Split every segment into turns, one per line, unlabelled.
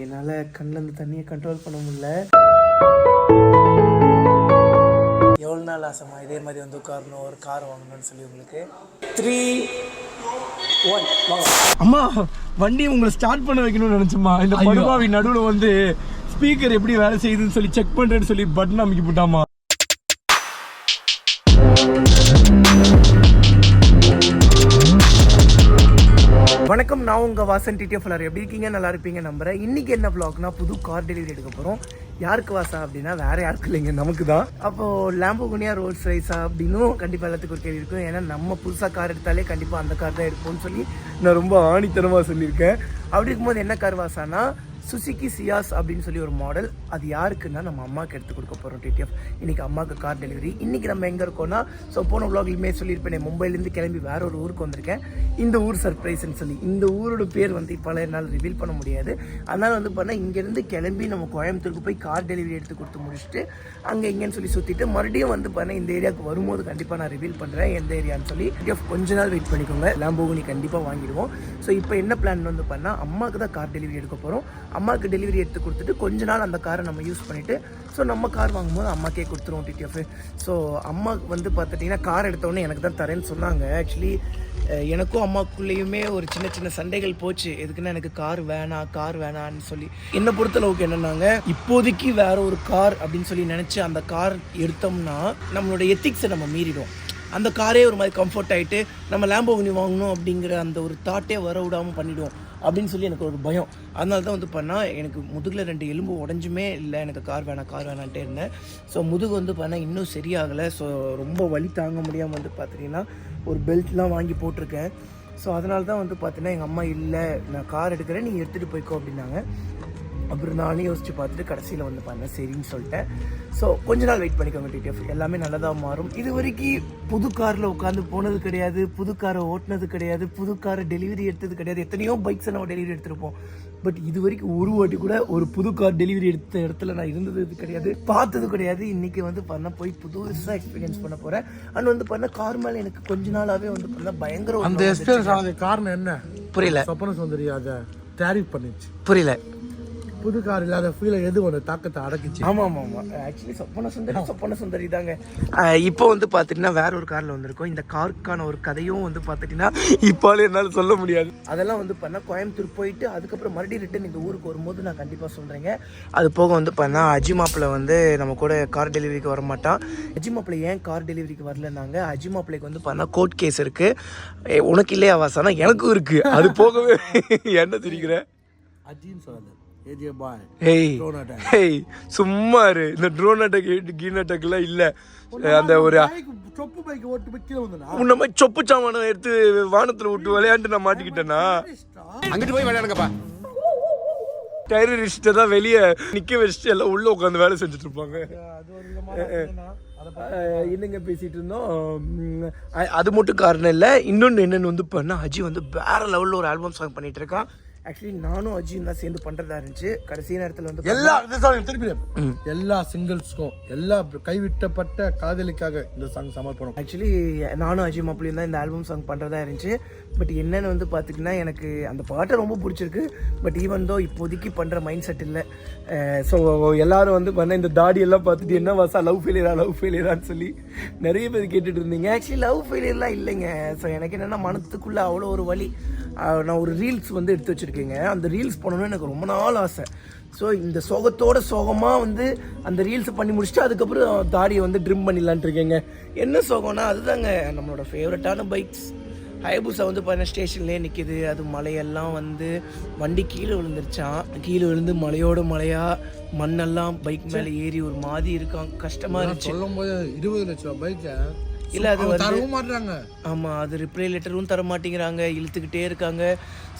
என்னால் கண்ணிலேருந்து தண்ணியை கண்ட்ரோல் பண்ண முடியல. எவ்வளோ நாள் ஆசைமா இதே மாதிரி வந்து உட்காரணும், ஒரு கார் வாங்கணும்னு சொல்லி உங்களுக்கு. 3, 1 வாங்க. அம்மா வண்டி உங்களை ஸ்டார்ட் பண்ண வைக்கணும்னு நினச்சம்மா. இந்த படுபாவி நடுவில் வந்து ஸ்பீக்கர் எப்படி வேலை செய்யுதுன்னு சொல்லி செக் பண்ணுறேன்னு சொல்லி பட்டன் அமைக்கி போட்டாமா. வணக்கம், நான் உங்கள் வாசன் டிடிஎஃப். எப்படி இருக்கீங்க? நல்லா இருப்பீங்க நம்புறேன். இன்றைக்கி என்ன vlogனா, புது கார் டெலிவரி எடுக்க போகிறோம். யாருக்கு வாசா அப்படின்னா வேறு யாருக்கும் இல்லைங்க, நமக்கு தான். அப்போது லேம்போர்கினியா ரோல்ஸ் ரைஸா அப்படின்னும் கண்டிப்பாக எல்லாத்துக்கும் ஒரு கேள்வி இருக்கும். ஏன்னா நம்ம புதுசாக கார் எடுத்தாலே கண்டிப்பாக அந்த கார் தான் எடுப்போம்னு சொல்லி நான் ரொம்ப ஆணித்தனமாக சொல்லியிருக்கேன். அப்படி இருக்கும்போது என்ன கார் வாசானா, சுசுகி சியாஸ் அப்படின்னு சொல்லி ஒரு மாடல். அது யாருக்குன்னா நம்ம அம்மாவுக்கு எடுத்து கொடுக்க போகிறோம் டிடிஎஃப். இன்றைக்கி அம்மாவுக்கு கார் டெலிவரி. இன்றைக்கி நம்ம எங்கே இருக்கோம்னா, ஸோ போன vlogலையுமே சொல்லியிருப்பேன், மும்பைலேருந்து கிளம்பி வேற ஒரு ஊருக்கு வந்திருக்கேன். இந்த ஊர் சர்ப்ரைஸ்ன்னு சொல்லி, இந்த ஊரோட பேர் வந்து இப்போலாம் என்னால் ரிவீல் பண்ண முடியாது. அதனால் வந்து பண்ணால் இங்கேருந்து கிளம்பி நம்ம கோயம்புத்தூருக்கு போய் கார் டெலிவரி எடுத்து கொடுத்து முடிச்சுட்டு அங்கே இங்கேன்னு சொல்லி சுற்றிட்டு மறுபடியும் வந்து பண்ண இந்த ஏரியாவுக்கு வரும்போது கண்டிப்பாக நான் ரிவீல் பண்ணுறேன் எந்த ஏரியான்னு சொல்லி. டிடிஎஃப் கொஞ்ச நாள் வெயிட் பண்ணிக்கோங்க, லேம்போர்கினி கண்டிப்பாக வாங்கிடுவோம். ஸோ இப்போ என்ன பிளான் வந்து பண்ணால், அம்மாவுக்கு தான் கார் டெலிவரி எடுக்க போகிறோம். அம்மாவுக்கு டெலிவரி எடுத்து கொடுத்துட்டு கொஞ்ச நாள் அந்த காரை நம்ம யூஸ் பண்ணிவிட்டு, ஸோ நம்ம கார் வாங்கும்போது அம்மாக்கே கொடுத்துருவோம் டிடிஎஃப். ஸோ அம்மா வந்து பார்த்துட்டிங்கன்னா கார் எடுத்தோடனே எனக்கு தான் தரேன்னு சொன்னாங்க. ஆக்சுவலி எனக்கும் அம்மாக்குள்ளேயுமே ஒரு சின்ன சின்ன சண்டைகள் போச்சு. எதுக்குன்னா எனக்கு கார் வேணான்னு சொல்லி. என்னை பொறுத்தளவுக்கு என்னன்னாங்க, இப்போதைக்கு வேற ஒரு கார் அப்படின்னு சொல்லி நினச்சி அந்த கார் எடுத்தோம்னா நம்மளோட எத்திக்ஸை நம்ம மீறிடும். அந்த காரே ஒரு மாதிரி கம்ஃபர்ட் ஆகிட்டு நம்ம லேம்போர்கினி வாங்கணும் அப்படிங்கிற அந்த ஒரு தாட்டே வர விடாமல் பண்ணிவிடுவோம் அப்படின்னு சொல்லி எனக்கு ஒரு பயம். அதனால தான் வந்து பண்ணால், எனக்கு முதுகில் 2 எலும்பு உடஞ்சுமே இல்லை, எனக்கு கார் வேணான்ட்டே இருந்தேன். ஸோ முதுகு வந்து பண்ணால் இன்னும் சரியாகலை. ஸோ ரொம்ப வலி தாங்க முடியாமல் வந்து பார்த்தீங்கன்னா ஒரு பெல்ட்லாம் வாங்கி போட்டிருக்கேன். ஸோ அதனால தான் வந்து பார்த்தீங்கன்னா எங்கள் அம்மா, இல்லை நான் கார் எடுக்கிறேன், நீ எடுத்துகிட்டு போய்க்கோ அப்படின்னாங்க. அப்புறம் நானே யோசிச்சு பார்த்துட்டு கடைசியில் வந்து பண்ணேன், சரின்னு சொல்லிட்டேன். ஸோ கொஞ்ச நாள் வெயிட் பண்ணிக்கோங்க டிடிஎஃப், எல்லாமே நல்லதாக மாறும். இது வரைக்கும் புது காரில் உட்காந்து போனது கிடையாது, புது காரை ஓட்டினது கிடையாது, புது காரை டெலிவரி எடுத்தது கிடையாது. எத்தனையோ பைக்ஸை நம்ம டெலிவரி எடுத்துருப்போம். பட் இது வரைக்கும் ஒரு வாட்டி கூட ஒரு புது கார் டெலிவரி எடுத்த இடத்துல நான் இருந்தது கிடையாது, பார்த்தது கிடையாது. இன்றைக்கி வந்து பண்ண போய் புதுசாக எக்ஸ்பீரியன்ஸ் பண்ண போகிறேன். அண்ட் வந்து பண்ண கார் மேலே எனக்கு கொஞ்ச நாளாகவே வந்து பண்ண பயங்கர
அந்த எக்ஸ்பீரியன்ஸ் ஆனது காரணம் என்ன?
புரியல.
சொப்பன சுந்தரி அதை டேரிஃப் பண்ணிச்சு.
புரியல.
புது கார் இல்லாத ஃபீலை எது ஒரு தாக்கத்தை அடக்கிச்சு.
ஆமாம். ஆக்சுவலி சொப்பன சுந்தரி தாங்க. இப்போ வந்து பார்த்துட்டிங்கன்னா வேற ஒரு காரில் வந்திருக்கோம். இந்த காருக்கான ஒரு கதையும் வந்து பார்த்துட்டிங்கன்னா இப்போலே என்னால் சொல்ல முடியாது. அதெல்லாம் வந்து பண்ணால் கோயம்புத்தூர் போயிட்டு அதுக்கப்புறம் மறுபடியும் ரிட்டன் இந்த ஊருக்கு வரும்போது நான் கண்டிப்பாக சொல்கிறேங்க. அது போக வந்து பண்ணால் அஜிமாப்பில் வந்து நம்ம கூட கார் டெலிவரிக்கு வர மாட்டான். அஜிமாப்பில் ஏன் கார் டெலிவரிக்கு வரலன்னாங்க, அஜிமாப்பிளைக்கு வந்து பண்ணால் கோர்ட் கேஸ் இருக்குது. உனக்கு இல்லையா வாசானா, எனக்கும் இருக்குது. அது போகவே என்ன தெரிவிக்கிற
அஜின்னு சொல்லாது.
சும்மா இந்த ட்ரோன் அட்டாக் கீன் அட்டாக்லாம் இல்லை. அந்த ஒரு
சொப்பு பைக் ஓட்டு போய் கீழே வந்தா
உன்ன மாதிரி சொப்பு சாமான எடுத்து வானத்துல விட்டு விளையாண்டு நான் மாட்டிக்கிட்டேன்னா
அங்கிட்டு போய் விளையாடுங்கப்பா.
டெரரிஸ்ட்டை தான் வெளியே நிற்க வச்சுட்டு எல்லாம் உள்ளே உட்காந்து வேலை செஞ்சுட்டு இருப்பாங்க. என்னங்க பேசிட்டு இருந்தோம். அது மட்டும் காரணம் இல்லை, இன்னொன்று என்னென்னு வந்து பண்ண, அஜி வந்து வேற லெவலில் ஒரு ஆல்பம் சாங் பண்ணிட்டு இருக்கான். ஆக்சுவலி நானும் அஜியும் தான் சேர்ந்து பண்றதா இருந்துச்சு. கடைசி நேரத்தில் வந்து
எல்லா சிங்கிள்ஸ்க்கும், எல்லா கைவிட்டப்பட்ட காதலிக்காக இந்த சாங் சமர்ப்பணம்.
ஆக்சுவலி நானும் அஜி மாப்பிளையும் தான் இந்த ஆல்பம் சாங் பண்ணுறதா இருந்துச்சு. பட் என்னென்னு வந்து பார்த்திங்கன்னா, எனக்கு அந்த பாட்டை ரொம்ப பிடிச்சிருக்கு. பட் ஈவன் தோ இப்போதைக்கு பண்ணுற மைண்ட் செட் இல்லை. ஸோ எல்லாரும் வந்து பண்ண இந்த தாடியெல்லாம் பார்த்துட்டு என்ன வாசா லவ் ஃபெயிலியரான்னு சொல்லி நிறைய பேர் கேட்டுட்டு இருந்தீங்க. ஆக்சுவலி லவ் ஃபெயிலியர்லாம் இல்லைங்க. ஸோ எனக்கு என்னென்னா, மனத்துக்குள்ளே அவ்வளோ ஒரு வலி. நான் ஒரு ரீல்ஸ் வந்து எடுத்து வச்சுருக்கேங்க. அந்த ரீல்ஸ் பண்ணணும்னு எனக்கு ரொம்ப நாள் ஆசை. ஸோ இந்த சோகமாக வந்து அந்த ரீல்ஸை பண்ணி முடிச்சுட்டு அதுக்கப்புறம் தாடியை வந்து ட்ரிம் பண்ணிடலான்ட்டு இருக்கேங்க. என்ன சோகம்னா, அதுதாங்க நம்மளோட ஃபேவரட்டான பைக்ஸ். ஹயபுசா வந்து பார்த்தீங்கன்னா ஸ்டேஷன்லேயே நிற்கிது. அது மலையெல்லாம் வந்து வண்டி கீழே விழுந்துருச்சான். கீழே விழுந்து மலையாக மண்ணெல்லாம் பைக் மேலே ஏறி ஒரு மாதிரி இருக்காங்க, கஷ்டமாக இருந்துச்சு.
சொல்லும் போது 20 லட்சம் பைக்கை
இல்லை, அது
தரவும் மாட்டாங்க.
ஆமாம், அது ரிப்ளை லெட்டரும் தர மாட்டேங்கிறாங்க, இழுத்துக்கிட்டே இருக்காங்க.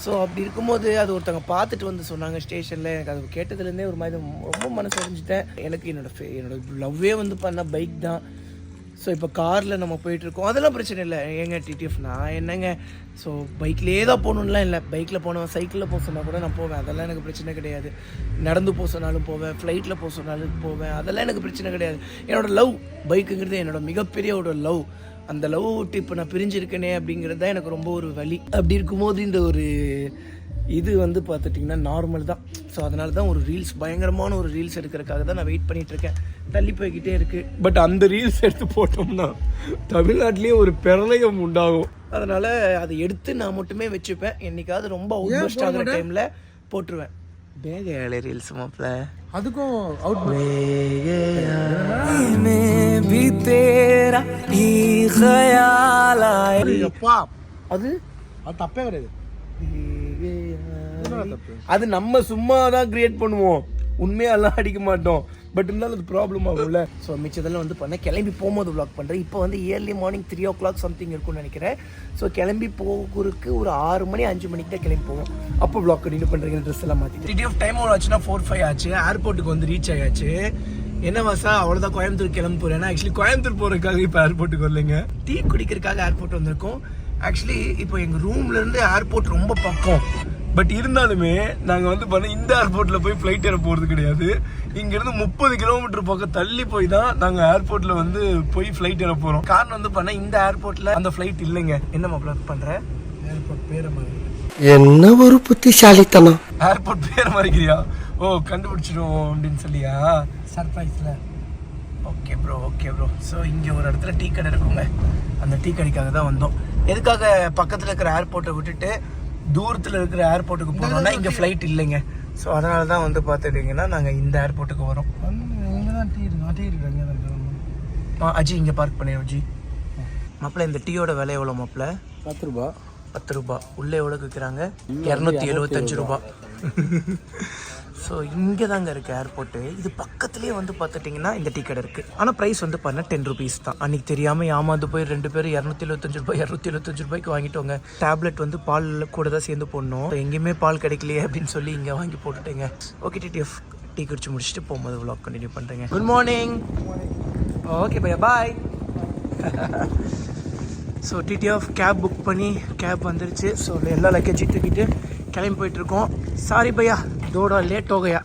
ஸோ அப்படி இருக்கும்போது அது ஒருத்தவங்க பார்த்துட்டு வந்து சொன்னாங்க ஸ்டேஷனில். எனக்கு அது கேட்டதுலேருந்தே ஒரு மாதிரி ரொம்ப மனசு அடைஞ்சிட்டேன். எனக்கு என்னோட லவ்வே வந்து பண்ண பைக் தான். ஸோ இப்போ காரில் நம்ம போயிட்டுருக்கோம், அதெல்லாம் பிரச்சனை இல்லை. ஏங்க டிடிஎஃப், நான் என்னங்க, ஸோ பைக்லேயே தான் போகணுன்னுலாம் இல்லை. பைக்கில் போனவன் சைக்கிளில் போக சொன்னால் கூட நான் போவேன், அதெல்லாம் எனக்கு பிரச்சனை கிடையாது. நடந்து போக சொன்னாலும் போவேன், ஃப்ளைட்டில் போக சொன்னாலும் போவேன், அதெல்லாம் எனக்கு பிரச்சனை கிடையாது. என்னோடய லவ் பைக்குங்கிறது என்னோடய மிகப்பெரிய ஒரு லவ். அந்த லவ் விட்டு இப்போ நான் பிரிஞ்சிருக்கேனே அப்படிங்கிறது தான் எனக்கு ரொம்ப ஒரு வலி. அப்படி இருக்கும்போது இந்த ஒரு இது வந்து பார்த்துட்டிங்கன்னா நார்மல் தான். ஸோ அதனால தான் ஒரு ரீல்ஸ் பயங்கரமான ஒரு ரீல்ஸ் எடுக்கிறதுக்காக தான் நான் வெயிட் பண்ணிகிட்டு இருக்கேன். தள்ளி போய்கிட்டே இருக்குது. பட் அந்த ரீல்ஸ் எடுத்து போட்டோம்னா தமிழ்நாட்டிலேயே ஒரு பிரளயம் உண்டாகும். அதனால் அதை எடுத்து நான் மட்டுமே வச்சுப்பேன். என்னைக்காவது ரொம்ப அவுட் பஸ்ட் ஆகிற டைமில் போட்டுருவேன். பேக ஏழை ரீல்ஸ் மாப்பிள்ள
அதுக்கும் அவுட் அப்பா
அது
அது தப்பே கிடையாது.
அது நம்ம சும்மா தான் கிரியேட் பண்ணுவோம், உண்மையெல்லாம் அடிக்க மாட்டோம். பட் இருந்தாலும் அது ப்ராப்ளம் ஆகும்ல. ஸோ மிச்சதெல்லாம் வந்து பண்ண கிளம்பி போகும்போது vlog பண்ணுறேன். இப்போ வந்து ஏர்லி மார்னிங் 3 o'clock சம்திங் இருக்கும்னு நினைக்கிறேன். ஸோ கிளம்பி போகிறதுக்கு ஒரு 6 மணி 5 மணிக்கு தான் கிளம்பி போவோம். அப்போ vlog கண்டினியூ பண்ணுறீங்க. ட்ரெஸ் எல்லாம் மாற்றிட்டு TTF டைம் எவ்வளோ ஆச்சுன்னா 4:05 ஆச்சு. ஏர்போர்ட்டுக்கு வந்து ரீச் ஆயாச்சு. என்ன வாசா அவ்வளோதான் கோயம்புத்தூர் கிளம்பி போகிறேன். ஆக்சுவலி கோயம்புத்தூர் போகிறதுக்காக இப்போ ஏர்போர்ட்டுக்கு வரலைங்க, டீ குடிக்கிறதுக்காக ஏர்போர்ட் வந்திருக்கோம். ஆக்சுவலி இப்போ எங்கள் ரூம்லேருந்து ஏர்போர்ட் ரொம்ப பக்கம். பட் இருந்தாலுமே நாங்கள் வந்து பண்ண இந்த ஏர்போர்ட்டில் போய் ஃப்ளைட் ஏற போகிறது கிடையாது. இங்கேருந்து 30 கிலோமீட்டர் பக்கம் தள்ளி போய் தான் நாங்கள் ஏர்போர்ட்டில் வந்து போய் ஃப்ளைட் ஏற போகிறோம். காரணம் வந்து பண்ண இந்த ஏர்போர்ட்டில் அந்த ஃப்ளைட் இல்லைங்க. என்ன மாப்பிள்ள பண்ணுறேன்? ஏர்போர்ட் பேரை மாதிரி
என்ன ஒரு புத்திசாலித்தனம்.
ஏர்போர்ட் பேரை மாதிரிக்கிறியா? ஓ கண்டுபிடிச்சிடும் அப்படின்னு சொல்லியா? சர்ப்ரைஸில். Okay bro, okay bro. So இங்கே ஒரு இடத்துல டீ கடை இருக்குங்க. அந்த டீ கடைக்காக தான் வந்தோம். எதுக்காக பக்கத்தில் இருக்கிற ஏர்போர்ட்டை விட்டுட்டு தூரத்தில் இருக்கிற ஏர்போர்ட்டுக்கு போனோம்னா இங்கே ஃப்ளைட் இல்லைங்க. ஸோ அதனால தான் வந்து பார்த்துட்டிங்கன்னா நாங்கள் இந்த ஏர்போர்ட்டுக்கு வரோம். இங்கே தான் டீ இருக்கு. டீ இருக்கு அஜி, இங்கே பார்க் பண்ணிடுவோம் ஜி. மாப்பிள்ள இந்த டீயோட விலை எவ்வளோ மாப்பிள்ள?
10 ரூபா.
10 ரூபா. உள்ளே எவ்வளோ விற்கிறாங்க? 275 ரூபா. ஸோ இங்கே தாங்க இருக்குது ஏர்போர்ட்டு. இது பக்கத்துலேயே வந்து பார்த்துட்டிங்கன்னா இந்த டீ கடை இருக்குது. ஆனால் ப்ரைஸ் வந்து பண்ண 10 rupees தான். அன்றைக்கி தெரியாமல் ஏமாந்து போய் 2 பேர் 275 ரூபாய் 275 ரூபாய்க்கு வாங்கிட்டோங்க. டேப்லெட் வந்து பால் கூட தான் சேர்ந்து போடணும். எங்கேயுமே பால் கிடைக்கலையே அப்படின்னு சொல்லி இங்கே வாங்கி போட்டுட்டேங்க. ஓகே TTF டீ குடிச்சு முடிச்சுட்டு போகும்போது vlog கண்டினியூ பண்ணுறேங்க. Good morning. ஓகே பையா, பாய். ஸோ TTF கேப் புக் பண்ணி கேப் வந்துருச்சு. ஸோ எல்லா லக்கேஜையும் தூக்கிட்டு கிளம்பி போயிட்டுருக்கோம். சாரி பையா, தோடா லேட் ஹோகையா.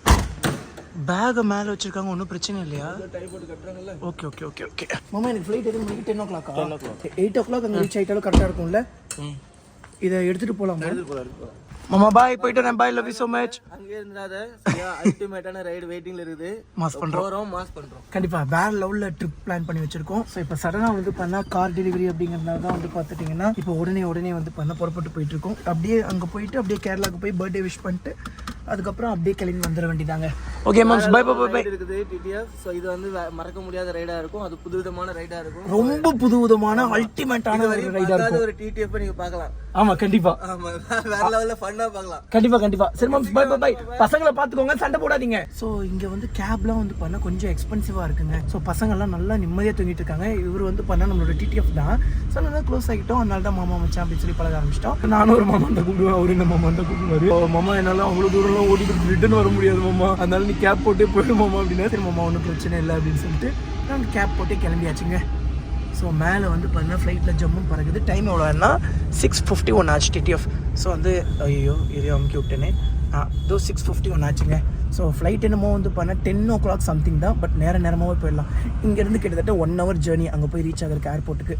பேகை மேலே வச்சுருக்காங்க, ஒன்றும் பிரச்சனை இல்லையா? Okay okay okay okay. மாமா எனக்கு ஃப்ளைட் எதுவும் மணிக்கு 10 o'clock 8 o'clock அங்கே ரீச் ஆகிட்டாலும் கரெக்டாக இருக்கும்ல? இதை எடுத்துகிட்டு போகலாம் மாமா. பாய், போயிட்டு வரேன். பாய், லவ் யூ ஸோ மச்.
அங்கே இருந்தாத அல்டிமேட்டான ரைடு வெயிட்டிங்ல இருக்குது.
மாஸ் பண்ணுறோம். கண்டிப்பாக வேற லெவலில் ட்ரிப் பிளான் பண்ணி வச்சிருக்கோம். ஸோ இப்போ சடனாக வந்து பண்ணால் கார் டெலிவரி அப்படிங்கிறதுனால தான் வந்து பார்த்துட்டிங்கன்னா இப்போ உடனே வந்து பண்ண புறப்பட்டு போயிட்டு இருக்கோம். அப்படியே அங்கே போயிட்டு அப்படியே கேரளாவுக்கு போய் பர்த்டே விஷ் பண்ணிட்டு அதுக்கப்புறம் அப்படியே கிளம்பி வந்துட வேண்டியதாங்க. Okay ma'ams, bye bye bye.
இருக்குது TTF. ஸோ இது வந்து மறக்க முடியாத ரைடா இருக்கும். அது புதுவிதமான ரைடா இருக்கும்.
ரொம்ப புதுவிதமான அல்டிமேட்டான ரைடா இருக்கும்.
ஒரு TTF நீங்க பார்க்கலாம்.
ஆமா கண்டிப்பா.
ஆமா, வேற லெவல்ல ஃபன்னா பார்க்கலாம்.
கண்டிப்பா. சரி மேம்ஸ், பை பை பை. பசங்களை பார்த்துக்கோங்க, சண்டை போடாதீங்க. ஸோ இங்கே வந்து கேப்லாம் வந்து பண்ண கொஞ்சம் எக்ஸ்பென்சிவாக இருக்குங்க. ஸோ பசங்கள்லாம் நல்லா நிம்மதியாக தூங்கிட்டு இருக்காங்க. இவர் வந்து பண்ண நம்மளோட TTF தான். ஸோ நல்லா க்ளோஸ் ஆகிட்டோம். அதனால தான் மாமா மச்சான் அப்படின்னு சொல்லி பழக ஆரம்பிச்சிட்டோம். நானும் ஒரு மாமா தான் கூப்பிடுவேன், அவரு இந்த மாமா தான் கூப்பிடுவாரு. மாமா என்னால் அவ்வளோ தூரம் ஓடிட்டு ரிட்டர்ன் வர முடியாது மாமா, அதனால நீ கேப் போட்டே போயிடும் மாமா அப்படின்னா. சரி மாமா, ஒன்றும் பிரச்சனை இல்லை அப்படின்னு சொல்லிட்டு நான் கேப் போட்டே கிளம்பியாச்சுங்க. ஸோ மேலே வந்து பார்த்தீங்கன்னா ஃப்ளைட்டில் ஜம்முன்னு பறக்குது. டைம் எவ்வளோன்னா 6:51 ஆச்சு TTF. ஸோ வந்து ஐயோ இது அமுக்கி விட்டேனே. 6:51 ஆச்சுங்க. ஸோ ஃப்ளைட் என்னமோ வந்து பண்ண 10 o'clock சம்திங் தான். பட் நேரமாகவே போயிடலாம். இங்கேருந்து கிட்டத்தட்ட 1 hour ஜேர்னி அங்கே போய் ரீச் ஆகிருக்கு ஏர்போர்ட்டுக்கு.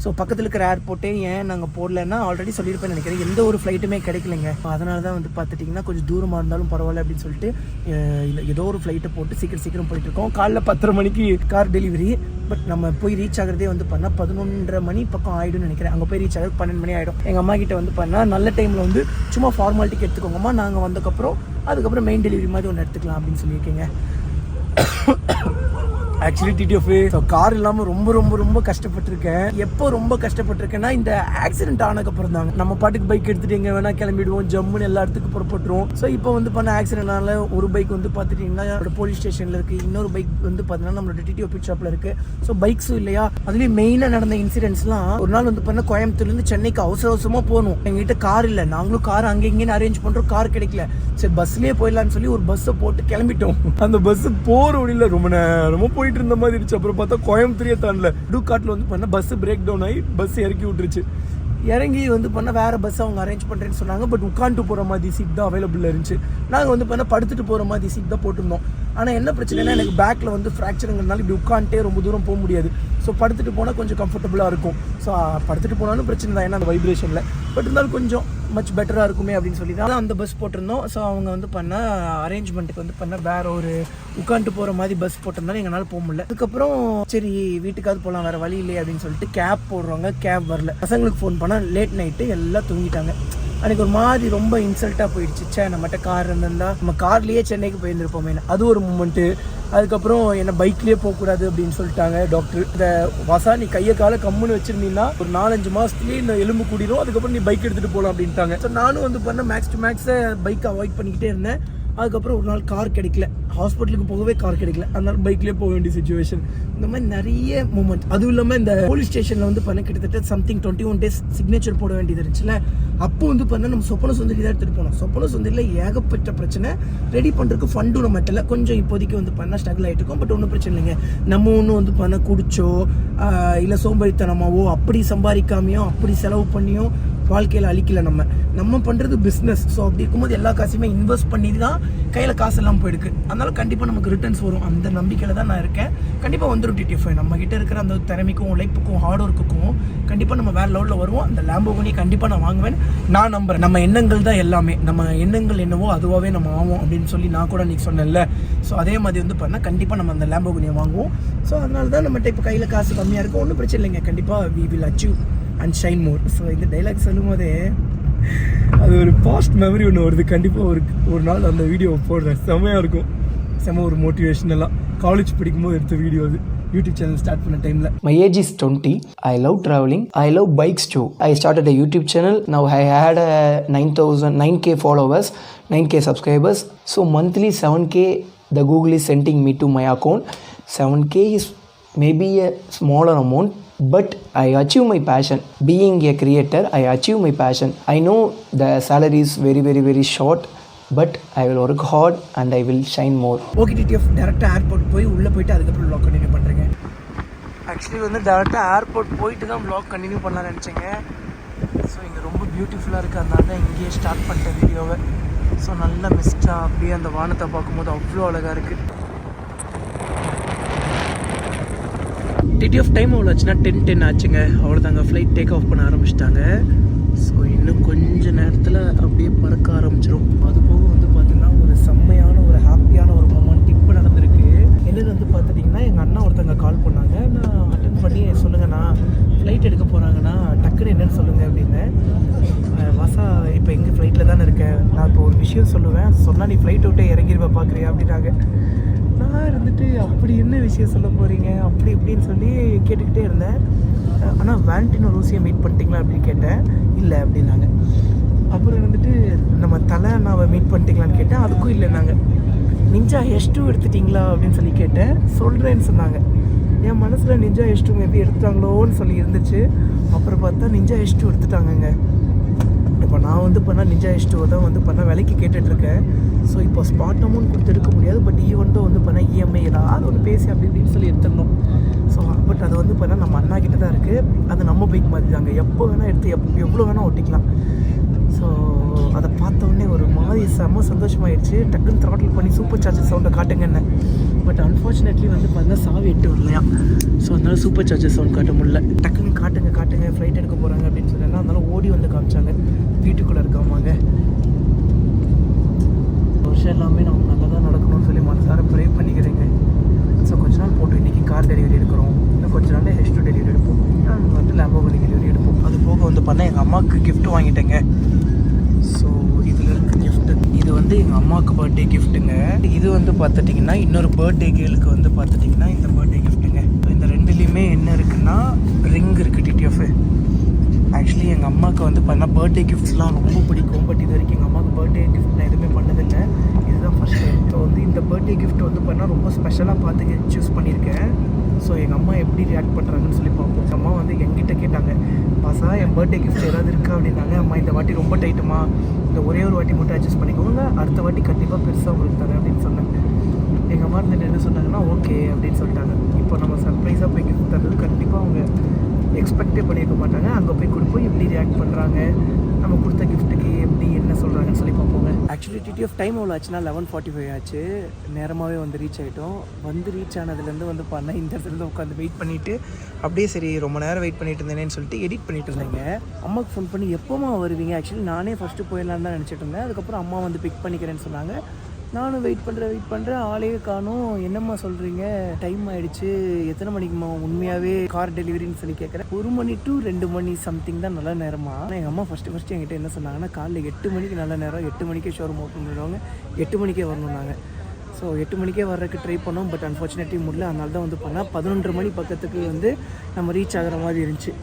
ஸோ பக்கத்தில் இருக்கிற ஏர்போர்ட்டே ஏன் நாங்கள் போடலன்னா ஆல்ரெடி சொல்லியிருப்பேன்னு நினைக்கிறேன், எந்த ஒரு ஃப்ளைட்டுமே கிடைக்கலைங்க. அதனால தான் வந்து பார்த்துட்டிங்கன்னா கொஞ்சம் தூரமாக இருந்தாலும் பரவாயில்ல அப்படின்னு சொல்லிட்டு ஏதோ ஒரு ஃப்ளைட்டை போட்டு சீக்கிரம் போயிட்டுருக்கோம். காலைல 10:30 மணிக்கு கார் டெலிவரி. பட் நம்ம போய் ரீச் ஆகிறதே வந்து பண்ணால் 11:30 மணி பக்கம் ஆகிடும்னு நினைக்கிறேன். அங்கே போய் ரீச் ஆகிறது 12 மணி ஆகிடும். எங்கள் அம்மா கிட்ட வந்து பண்ணால் நல்ல டைமில் வந்து சும்மா ஃபார்மாலிட்டிக்கு எடுத்துக்கோங்கம்மா, நாங்கள் அதுக்கப்புறம் மெயின் டெலிவரி மாதிரி ஒன்று எடுத்துக்கலாம் அப்படின்னு சொல்லியிருக்கீங்க. ஆக்சுவலி TTF கார் இல்லாமல் ரொம்ப கஷ்டப்பட்டிருக்கேன். எப்போ ரொம்ப கஷ்டப்பட்டிருக்கேன்னா இந்த ஆக்சிடென்ட் ஆனதுக்கப்புறம் தாங்க. நம்ம பாட்டுக்கு பைக் எடுத்துகிட்டு எங்கே வேணால் கிளம்பிடுவோம், ஜம்முன்னு எல்லா இடத்துக்கும் புறப்பட்டுருவோம். ஸோ இப்போ வந்து பண்ண ஆக்சிடென்ட்னால ஒரு பைக் வந்து பார்த்துட்டிங்கன்னா போலீஸ் ஸ்டேஷனில் இருக்குது, இன்னொரு பைக் வந்து பார்த்தீங்கன்னா நம்மளோட TTF பிட் ஷாப்பில் இருக்குது. ஸோ பைக்ஸும் இல்லையா. அதுலேயும் மெயினாக நடந்த இன்சிடென்ட்ஸ்லாம், ஒரு நாள் வந்து பண்ண கோயம்புத்தூர்லேருந்து சென்னைக்கு அவசரமாக போகணும். எங்ககிட்ட கார் இல்லை, நாங்களும் கார் அங்கே இங்கேன்னு அரேஞ்ச் பண்ணுறோம், கார் கிடைக்கல. சரி பஸ்லேயே போயிடலான்னு சொல்லி ஒரு பஸ்ஸை போட்டு கிளம்பிட்டோம். அந்த பஸ் போகிற வழியில் ரொம்ப நேரமாக போயிட்டு இருந்த மாதிரி இருந்துச்சு. அப்புறம் பார்த்தா கோயம்புத்தூரே தாண்டல, டூகாட்டில் வந்து பண்ண பஸ் பிரேக் டவுன் ஆகி பஸ் இறக்கி விட்டுருச்சு. இறங்கி வந்து பண்ண வேறு பஸ் அவங்க அரேஞ்ச் பண்ணுறேன்னு சொன்னாங்க. பட் உட்காந்துட்டு போகிற மாதிரி சீட் தான் அவைலபிள் இருந்துச்சு. நாங்கள் வந்து பண்ண படுத்துட்டு போகிற மாதிரி சீட் தான் போட்டிருந்தோம். ஆனால் என்ன பிரச்சனைனா எனக்கு பேக்கில் வந்து ஃப்ராக்சருங்கிறதுனால இப்படி உட்காந்துட்டே ரொம்ப தூரம் போக முடியாது. ஸோ படுத்துட்டு போனால் கொஞ்சம் கம்ஃபர்டபுளாக இருக்கும். ஸோ படுத்துட்டு போனாலும் பிரச்சனை தான், ஏன்னா அந்த வைப்ரேஷனில். பட் இருந்தாலும் கொஞ்சம் மச் பெட்டராக இருக்குமே அப்படின்னு சொல்லி தான் அந்த பஸ் போட்டிருந்தோம். ஸோ அவங்க வந்து பண்ண அரேஞ்ச்மெண்ட்டுக்கு வந்து பண்ண வேற ஒரு உட்காந்துட்டு போகிற மாதிரி பஸ் போட்டிருந்தாலும் எங்களால் போக முடியல. அதுக்கப்புறம் சரி வீட்டுக்காவது போகலாம் வேறு வழி இல்லையே அப்படின்னு சொல்லிட்டு கேப் போடுறவங்க, கேப் வரல. பசங்களுக்கு ஃபோன் பண்ணால் லேட் நைட்டு எல்லாம் தூங்கிட்டாங்க. அன்றைக்கி ஒரு மாதிரி ரொம்ப இன்சல்ட்டாக போயிடுச்சு. சே நம்மகிட்ட கார் இருந்திருந்தா நம்ம கார்லேயே சென்னைக்கு போயிருந்துருப்போமே, அது ஒரு மூமெண்ட்டு. அதுக்கப்புறம் என்ன பைக்லேயே போகக்கூடாது அப்படின்னு சொல்லிட்டாங்க டாக்டர். இந்த வசா நீ கையை காலை கம்முன்னு வச்சுருந்தீங்கன்னா ஒரு 4-5 மாதத்துலேயே இந்த எலும்பு கூடிரும், அதுக்கப்புறம் நீ பைக் எடுத்துகிட்டு போகலாம் அப்படின்ட்டாங்க. ஸோ நானும் வந்து பண்ண மேக்ஸ் டு மேக்ஸை பைக்கை அவாய்ட் பண்ணிக்கிட்டே இருந்தேன். அதுக்கப்புறம் ஒரு நாள் கார் கிடைக்கல, ஹாஸ்பிட்டலுக்கு போகவே கார் கிடைக்கல, அதனால பைக்லேயே போக வேண்டிய சுச்சுவேஷன். இந்த மாதிரி நிறைய மூமெண்ட். அதுவும் இல்லாமல் இந்த போலீஸ் ஸ்டேஷனில் வந்து பண்ண கிட்டத்தட்ட சம்திங் 21 days சிக்னேச்சர் போட வேண்டியது இருந்துச்சுல. அப்போ வந்து பண்ண நம்ம சொப்பன சுந்தரி தான் எடுத்துகிட்டு போனோம். சொப்பன சுந்தரியில் ஏகப்பட்ட பிரச்சனை. ரெடி பண்ணுறதுக்கு ஃபண்டும் நம்ம இடத்துல கொஞ்சம் இப்போதைக்கு வந்து பண்ண ஸ்ட்ரகிள் ஆகிட்டு இருக்கோம். பட் ஒன்றும் பிரச்சனை இல்லைங்க. நம்ம ஒன்றும் வந்து பண்ண குடிச்சோ இல்லை சோம்பேறித்தனமாவோ அப்படி சம்பாதிக்காமையோ அப்படி செலவு பண்ணியோ வாழ்க்கையில் அழிக்கல. நம்ம பண்ணுறது பிஸ்னஸ். ஸோ அப்படி இருக்கும்போது எல்லா காசுமே இன்வெஸ்ட் பண்ணி தான் கையில் காசு எல்லாம் போயிருக்கு. அதனால கண்டிப்பாக நமக்கு ரிட்டர்ன்ஸ் வரும். அந்த நம்பிக்கையில் தான் நான் இருக்கேன். கண்டிப்பாக வந்துடும் டிடிஎஃப். நம்மகிட்ட இருக்கிற அந்த திறமைக்கும் உழைப்புக்கும் ஹார்ட் ஒர்க்குக்கும் கண்டிப்பாக நம்ம வேறு லெவலில் வருவோம். அந்த லேம்போகினி கண்டிப்பாக நான் வாங்குவேன், நான் நம்புறேன். நம்ம எண்ணங்கள் தான் எல்லாமே. நம்ம எண்ணங்கள் என்னவோ அதுவாகவே நம்ம ஆகும் அப்படின்னு சொல்லி நான் கூட நீ சொன்னேன்ல. ஸோ அதே மாதிரி வந்து பண்ணால் கண்டிப்பாக நம்ம அந்த லேம்போகினியை வாங்குவோம். ஸோ அதனால தான் நம்மகிட்ட இப்போ கையில் காசு கம்மியாக இருக்கும். ஒன்றும் பிரச்சனை இல்லைங்க. கண்டிப்பாக we will achieve and shine more. So இந்த டைலாக் சொல்லும் போதே அது ஒரு பாஸ்ட் மெமரி ஒன்று வருது. கண்டிப்பாக ஒரு நாள் அந்த வீடியோ போடுறேன். செம்மையாக இருக்கும். செம்ம ஒரு மோட்டிவேஷனலாக காலேஜ் படிக்கும்போது எடுத்த வீடியோ அது. யூடியூப் சேனல் ஸ்டார்ட் பண்ண டைமில்.
My age is 20. I love traveling. I love bikes too. I started a YouTube channel. Now I had 9K followers, 9K subscribers. So monthly 7K the Google is sending me to my account. 7K is maybe a smaller amount, but I achieve my passion. Being a creator, I achieve my passion. I know the salary is very short, but I will work hard and I will shine more.
Okay TTF, டேரெக்டாக airport போய் உள்ளே போயிட்டு அதுக்கப்புறம் vlog continue பண்ணுறேங்க. Actually வந்து டேரெக்டாக airport போயிட்டு தான் வ்ளாக் கண்டினியூ பண்ணலாம்னு நினச்சேங்க. ஸோ இங்கே ரொம்ப பியூட்டிஃபுல்லாக இருக்குது. அதனால தான் இங்கேயே ஸ்டார்ட் பண்ணிட்டேன் வீடியோவை. ஸோ நல்லா மிஸ்டாக அப்படியே அந்த வானத்தை பார்க்கும்போது அவ்வளோ அழகாக இருக்குது. டிடிஎஃப் டைம் அவ்வளோ ஆச்சுன்னா 10 ஆச்சுங்க. அவ்வளோதாங்க, ஃப்ளைட் டேக் ஆஃப் பண்ண ஆரம்பிச்சிட்டாங்க. ஸோ இன்னும் கொஞ்ச நேரத்தில் அப்படியே பறக்க ஆரம்பிச்சிடும். அது போக வந்து பார்த்திங்கன்னா ஒரு செம்மையான ஒரு ஹாப்பியான ஒரு மொமெண்ட் இப்போ நடந்திருக்கு. என்னது வந்து பார்த்துட்டிங்கன்னா எங்கள் அண்ணா ஒருத்தங்க கால் பண்ணாங்க. நான் அட்டன் பண்ணி சொல்லுங்கண்ணா ஃப்ளைட் எடுக்க போகிறாங்கண்ணா, டக்குன்னு என்னென்னு சொல்லுங்கள் அப்படின்னு. வசா இப்போ எங்கள் ஃப்ளைட்டில் தானே இருக்கேன், நான் இப்போ ஒரு விஷயம் சொல்லுவேன், சொன்னால் நீ ஃப்ளைட் விட்டே இறங்கிடுவா பார்க்குறியா அப்படின்னாங்க. நான் இருந்துட்டு அப்படி என்ன விஷயம் சொல்ல போகிறீங்க அப்படி இப்படின்னு சொல்லி கேட்டுக்கிட்டே இருந்தேன். ஆனால் வேலண்டினோ ரோசியை மீட் பண்ணிட்டீங்களா அப்படின்னு கேட்டேன். இல்லை அப்படின்னாங்க. அப்புறம் இருந்துட்டு நம்ம தலை அண்ணாவை மீட் பண்ணிட்டீங்களான்னு கேட்டேன். அதுக்கும் இல்லைன்னாங்க. நிஞ்சா S2 எடுத்துட்டிங்களா அப்படின்னு சொல்லி கேட்டேன். சொல்கிறேன்னு சொன்னாங்க. என் மனசில் நிஞ்சா S2 மேபி எடுத்துட்டாங்களோன்னு சொல்லி இருந்துச்சு. அப்புறம் பார்த்தா நிஞ்சா S2 எடுத்துட்டாங்கங்க. இப்போ நான் வந்து பண்ணால் நிஞ்சா S2 தான் வந்து பண்ணால் விலைக்கு கேட்டுட்ருக்கேன். ஸோ இப்போ ஸ்பாட் அமௌண்ட் கொடுத்து எடுக்க முடியாது. பட் ஈவெண்ட்டும் வந்து பண்ணால் இஎம்ஐ ஏதாவது ஒன்று பேசி அப்படி இப்படின்னு சொல்லி எடுத்துடணும். ஸோ பட் அது வந்து பண்ணால் நம்ம அண்ணா கிட்ட தான் இருக்குது. அது நம்ம பைக் மாதிரி தாங்க, எப்போ வேணால் எடுத்து எவ்வளோ வேணால் ஓட்டிக்கலாம். ஸோ அதை பார்த்தோன்னே ஒரு மாதிரி செம்ம சந்தோஷமாயிடுச்சு. டக்குன்னு த்ராட்டில் பண்ணி சூப்பர் சார்ஜர் சவுண்டை காட்டுங்கன்னு. பட் அன்ஃபார்ச்சுனேட்லி வந்து பார்த்தா சாவி எட்டு வரலையா. ஸோ அதனால சூப்பர் சார்ஜர் சவுண்ட் காட்ட முடியல. டக்குன்னு காட்டுங்க ஃப்ளைட் எடுக்க போகிறாங்க அப்படின்னு சொன்னேன்னா அதனால ஓடி வந்து காமிச்சாங்க. வீட்டுக்குள்ளே இருக்காமாங்க. வருஷம் எல்லாமே நம்ம நல்லா தான் நடக்கணும்னு சொல்லி மனசார ப்ரே பண்ணிக்கிறேங்க. ஸோ கொஞ்ச நாள் போட்டு இன்றைக்கி கார் டெலிவரி எடுக்கிறோம், இன்னும் கொஞ்ச நாள் S2 டெலிவரி எடுப்போம், வந்து லேம்போகினி டெலிவரி எடுப்போம். அது போக வந்து பண்ணால் எங்கள் அம்மாவுக்கு கிஃப்ட் வாங்கிட்டேங்க. ஸோ இதில் இருக்க கிஃப்ட்டு இது வந்து எங்கள் அம்மாவுக்கு பர்த்டே கிஃப்ட்டுங்க. இது வந்து பார்த்துட்டிங்கன்னா இன்னொரு பர்த்டே கேளுக்கு வந்து பார்த்துட்டிங்கன்னா இந்த பர்த்டே கிஃப்ட்டுங்க. இந்த ரெண்டுலேயுமே என்ன இருக்குன்னா ரிங் இருக்குது டிடிஎஃப். ஆக்சுவலி எங்கள் அம்மாவுக்கு வந்து பண்ணால் பர்த்டே கிஃப்ட்ஸ்லாம் ரொம்ப பிடிக்கும். பட் இது வரைக்கும் எங்கள் அம்மாவுக்கு பர்த்டே கிஃப்ட் நான் எதுவுமே பண்ணதில்லை. இதுதான் ஃபஸ்ட் டைம். ஸோ வந்து இந்த பர்த்டே கிஃப்ட் வந்து பண்ணால் ரொம்ப ஸ்பெஷலாக பார்த்து சூஸ் பண்ணியிருக்கேன். ஸோ எங்கள் அம்மா எப்படி ரியாக்ட் பண்ணுறாங்கன்னு சொல்லி பார்ப்போம். எங்கள் அம்மா வந்து எங்கிட்ட கேட்டாங்க, பாசா என் பர்த்டே கிஃப்ட் ஏதாவது இருக்கா அப்படின்னாங்க. அம்மா இந்த வாட்டி ரொம்ப டைட்டுமா, இந்த ஒரே ஒரு வாட்டி மட்டும் அட்ஜஸ்ட் பண்ணிக்கோங்க, அடுத்த வாட்டி கண்டிப்பாக பெருசாக உங்களுக்கு தரேன் அப்படின்னு சொன்னேன். எங்கள் அம்மா இருந்துட்டு என்ன சொன்னாங்கன்னா ஓகே அப்படின்னு சொல்லிட்டாங்க. இப்போ நம்ம சர்ப்ரைஸாக போய் கிஃப்ட் தர்றது கண்டிப்பாக அவங்க எக்ஸ்பெக்டே பண்ணியிருக்க மாட்டாங்க. அங்கே போய் கொடுப்போம் எப்படி ரியாக்ட் பண்ணுறாங்க, நம்ம கொடுத்த கிஃப்ட்டுக்கு எப்படி என்ன சொல்கிறாங்கன்னு சொல்லி பார்ப்போங்க. ஆக்சுவலி டிடிஎஃப் டைம் எவ்வளோ ஆச்சுன்னா 11:45 ஆச்சு. நேரமாகவே வந்து ரீச் ஆகிட்டோம். வந்து ரீச் ஆனதுலேருந்து வந்து பண்ண இந்த இடத்துல உட்காந்து வெயிட் பண்ணிவிட்டு அப்படியே சரி ரொம்ப நேரம் வெயிட் பண்ணிட்டு இருந்தேனேன்னு சொல்லிட்டு எடிட் பண்ணிட்டு இருந்தேங்க. அம்மாவுக்கு ஃபோன் பண்ணி எப்போமா வருவீங்க, ஆக்சுவலி நானே ஃபஸ்ட்டு போயிடலான்னு தான் நினச்சிட்டு இருந்தேன். அதுக்கப்புறம் அம்மா வந்து பிக் பண்ணிக்கிறேன்னு சொன்னாங்க. நானும் வெயிட் பண்ணுறேன், ஆளே காணும். என்னம்மா சொல்கிறீங்க, டைம் ஆகிடுச்சு, எத்தனை மணிக்குமா உண்மையாகவே கார் டெலிவரின்னு சொல்லி கேட்குறேன். 1 மணி to 2 மணி சம்திங் தான் நல்ல நேரமா. ஆனால் எங்கள் அம்மா ஃபஸ்ட்டு என்கிட்ட என்ன சொன்னாங்கன்னா, காலைல 8 மணிக்கு நல்ல நேரம், 8 மணிக்கே ஷோரூம் ஓப்பன் பண்ணிடுவாங்க, 8 மணிக்கே வரணுன்னாங்க. ஸோ 8 மணிக்கே வர்றதுக்கு ட்ரை பண்ணோம். பட் அன்ஃபார்ச்சுனேட்லி முடியல. அதனால தான் வந்து பண்ணால் 11:30 மணி பக்கத்துக்கு வந்து நம்ம ரீச் ஆகிற மாதிரி இருந்துச்சு.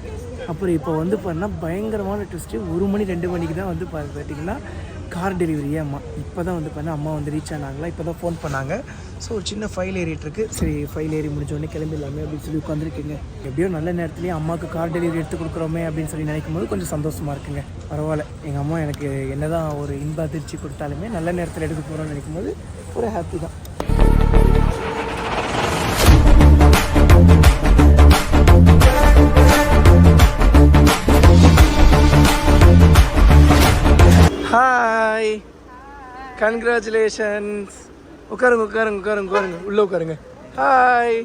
அப்புறம் இப்போ வந்து பண்ணால் பயங்கரமான ட்விஸ்ட்டு, 1 மணி 2 மணிக்கு தான் வந்து பார்த்திங்கன்னா கார் டெலிவரியே அம்மா. இப்போ தான் வந்து பண்ண அம்மா வந்து ரீச் ஆனாங்களா, இப்போ தான் ஃபோன் பண்ணாங்க. ஸோ ஒரு சின்ன ஃபைல் ஏறிட்டுருக்கு. சரி ஃபைல் ஏறி முடிஞ்சோடனே கிளம்பிடலாமே அப்படின்னு சொல்லி உட்காந்துருக்கீங்க. எப்படியோ நல்ல நேரத்துலேயே அம்மாவுக்கு கார் டெலிவரி எடுத்து கொடுக்குறோமே அப்படின்னு சொல்லி நினைக்கும் போது கொஞ்சம் சந்தோஷமாக இருக்குங்க. பரவாயில்ல, எங்கள் அம்மா எனக்கு என்ன தான் ஒரு இன்ப அதிர்ச்சி கொடுத்தாலுமே நல்ல நேரத்தில் எடுக்க போகிறோன்னு நினைக்கும் போது ஒரு ஹாப்பி தான். Hi, congratulations. உட்காருங்க உள்ளே உட்காருங்க. ஹாய்.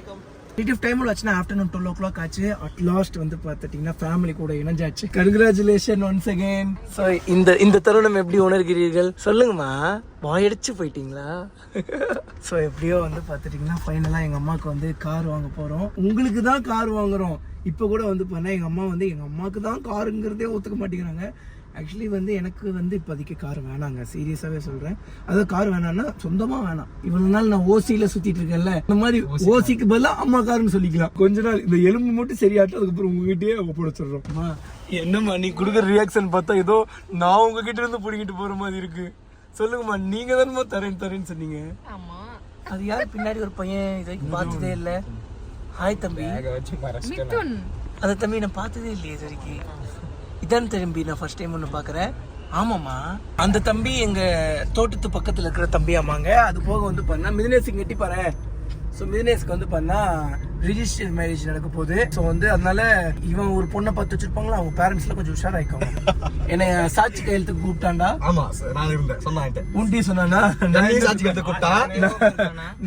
டிடிஎஃப் டைம் ஆச்சுன்னா ஆஃப்டர்நூன் 12 o'clock ஆச்சு. அட் லாஸ்ட் வந்து பார்த்துட்டிங்கன்னா ஃபேமிலி கூட இணைஞ்சாச்சு. Congratulation once again. ஸோ இந்த தருணம் எப்படி உணர்கிறீர்கள் சொல்லுங்கம்மா, வாயடிச்சு போயிட்டீங்களா? ஸோ எப்படியோ வந்து பார்த்துட்டிங்கன்னா ஃபைனலாக எங்கள் அம்மாவுக்கு வந்து கார் வாங்க போகிறோம். உங்களுக்கு தான் கார் வாங்குகிறோம். இப்போ கூட வந்து பண்ணால் எங்கள் அம்மா வந்து எங்கள் அம்மாவுக்கு தான் காருங்கிறதே ஒத்துக்க மாட்டேங்கிறாங்க. ஆக்சுவலி வந்து எனக்கு வந்து இப்போதைக்கு கார் வேணாங்க, சீரியஸாகவே சொல்கிறேன். அதாவது கார் வேணான்னா சொந்தமாக வேணாம். இவ்வளோ நாள் நான் ஓசியில் சுற்றிட்டு இருக்கேன்ல, இந்த மாதிரி ஓசிக்கு பதிலாக அம்மா காருன்னு சொல்லிக்கலாம். கொஞ்ச நாள் இந்த எலும்பு மட்டும் சரியாட்டும், அதுக்கப்புறம் உங்ககிட்டயே அவங்க போட சொல்கிறோம். என்னம்மா நீ கொடுக்குற ரியாக்ஷன் பார்த்தா ஏதோ நான் உங்ககிட்ட இருந்து பிடிக்கிட்டு போகிற மாதிரி இருக்கு. சொல்லுங்கம்மா, நீங்கள் தானம்மா தரேன்னு சொன்னீங்க. அது யார் பின்னாடி ஒரு பையன் இது வரைக்கும் பார்த்ததே இல்லை. ஹாய் தம்பி. அந்த தம்பி நான் பார்த்ததே இல்லையே இது வரைக்கும். இதான் தம்பி நான் ஃபர்ஸ்ட் டைம் ஒன்று பார்க்குறேன். ஆமாம்மா, அந்த தம்பி எங்கள் தோட்டத்து பக்கத்தில் இருக்கிற தம்பி. ஆமாங்க. அது போக வந்து பண்ணா மிதினேஸுக்கு எட்டி பாரு. ஸோ மிதினேஸுக்கு வந்து பண்ணா ரிஜிஸ்டர் மேரேஜ் நடக்க போகுது. ஸோ வந்து அதனால இவன் ஒரு பொண்ணை பார்த்து வச்சிருப்பாங்களா, அவங்க பேரண்ட்ஸ்லாம் கொஞ்சம் உஷாராயிக்கும். என்னை சாட்சி கையெழுத்துக்கு கூப்பிட்டாண்டா.
ஆமா சார், நான் இருந்தேன் சொன்னான்.
உண்டி சொன்னானா,
சாட்சி கையெழுத்து கூப்பிட்டா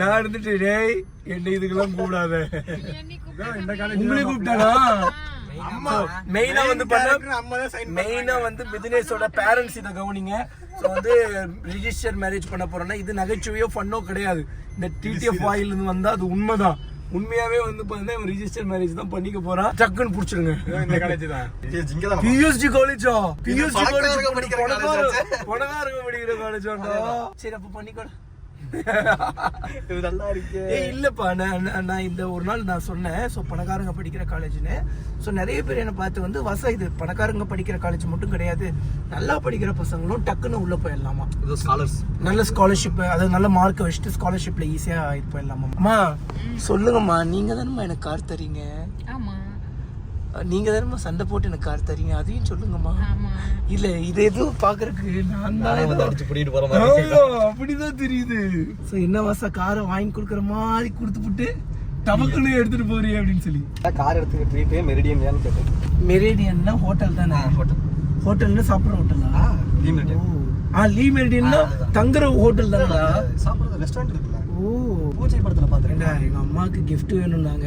நான் இருந்துட்டு டேய் என்ன இதுக்கெல்லாம் கூப்பிடாத, உங்களே கூப்பிட்டானா. மெயினா வந்து மிதினேஷோட பேரண்ட்ஸ் இதை கவனிங்க. ஸோ வந்து ரிஜிஸ்டர் மேரேஜ் பண்ண போறோம்னா இது நகைச்சுவையோ ஃபன்னோ கிடையாது. இந்த டிடிஎஃப் வாயில இருந்து வந்தா அது உண்மைதான். உண்மையாவே வந்து பாத்தீங்கன்னா ரிஜிஸ்டர் மேரேஜ் தான் பண்ணிக்க போறான். டக்குன்னு புடிச்சிருங்க. இந்த காலேஜ் தான் பிஎஸ்ஜி காலேஜா? பிஎஸ்ஜி காலேஜ் பணக்காரங்க படிக்கிற காலேஜாண்டா. சரி அப்ப பண்ணிக்கோடா.
இது நல்லா இருக்கு.
இல்லப்பா, நான் இந்த ஒரு நாள் நான் சொன்னேன். ஸோ பணக்காரங்க படிக்கிற காலேஜ்னு. ஸோ நிறைய பேர் என்னை பார்த்து வந்து இது பணக்காரங்க படிக்கிற காலேஜ் மட்டும் கிடையாது, நல்லா படிக்கிற பசங்களும் டக்குன்னு உள்ள போயிடலாமா. நல்ல ஸ்காலர்ஷிப், அதாவது நல்ல மார்க்கை வச்சுட்டு ஸ்காலர்ஷிப்ல ஈஸியா இது போயிடலாமா. அம்மா சொல்லுங்கம்மா, நீங்க தானம்மா எனக்கு கார் தரீங்க. நீங்க தானம்மா சண்டை போட்டு எனக்கு கார் தரீங்க, அதையும் சொல்லுங்கம்மா. இல்ல இது எதுவும் பாக்குறதுக்கு நான் அப்படிதான் தெரியுது. சோ என்ன வாசா காரை வாங்கி கொடுக்குற மாதிரி கொடுத்துட்டு டபக்குன்னு எடுத்துட்டு போறீ அப்படின்னு சொல்லி
கார் எடுத்துக்கிட்டு மெரிடியன் கேட்டேன்.
மெரிடியன்னா ஹோட்டல் தானே? ஹோட்டல்னு சாப்பிட்ற ஹோட்டலா? லீ மெரிடியன்னா தங்குற ஹோட்டல் தானடா?
சாப்பிட்றது ரெஸ்டாரண்ட் இருக்குல்ல.
பூஜை படத்துல பாத்துறேன்டா. எங்க அம்மாவுக்கு கிஃப்ட் வேணும்னாங்க.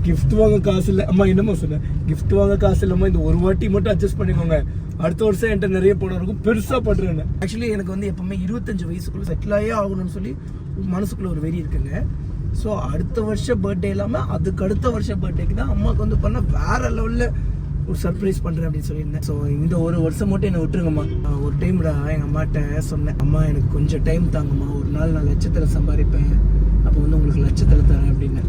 கிஃப்ட் வாங்க காசு இல்லை. அம்மா என்னம்மா சொன்னேன், கிஃப்ட் வாங்க காசு இல்லம்மா, இந்த ஒரு வாட்டி மட்டும் அட்ஜஸ்ட் பண்ணிக்கோங்க, அடுத்த வருஷம் என்கிட்ட நிறைய பணம் இருக்கும், பெருசா பண்றேன். ஆக்சுவலி எனக்கு வந்து எப்பவுமே 25 வயசுக்குள்ள செட்டில் ஆகவே ஆகணும்னு சொல்லி மனசுக்குள்ள ஒரு வெறி இருக்குங்க. ஸோ அடுத்த வருஷம் பர்த்டே இல்லாமல் அதுக்கு அடுத்த வருஷம் பர்த்டேக்கு தான் அம்மாவுக்கு வந்து பண்ண வேற லெவலில் ஒரு சர்ப்ரைஸ் பண்ணுறேன் அப்படின்னு சொல்லியிருந்தேன். ஸோ இந்த ஒரு வருஷம் மட்டும் என்னை விட்டுருங்கம்மா. ஒரு டைம்டா எங்கள் அம்மாட்ட சொன்னேன், அம்மா எனக்கு கொஞ்சம் டைம் தாங்கம்மா, ஒரு நாள் நான் லட்சத்தில் சம்பாதிப்பேன், அப்போ வந்து உங்களுக்கு லட்சத்தில் தரேன் அப்படின்னு.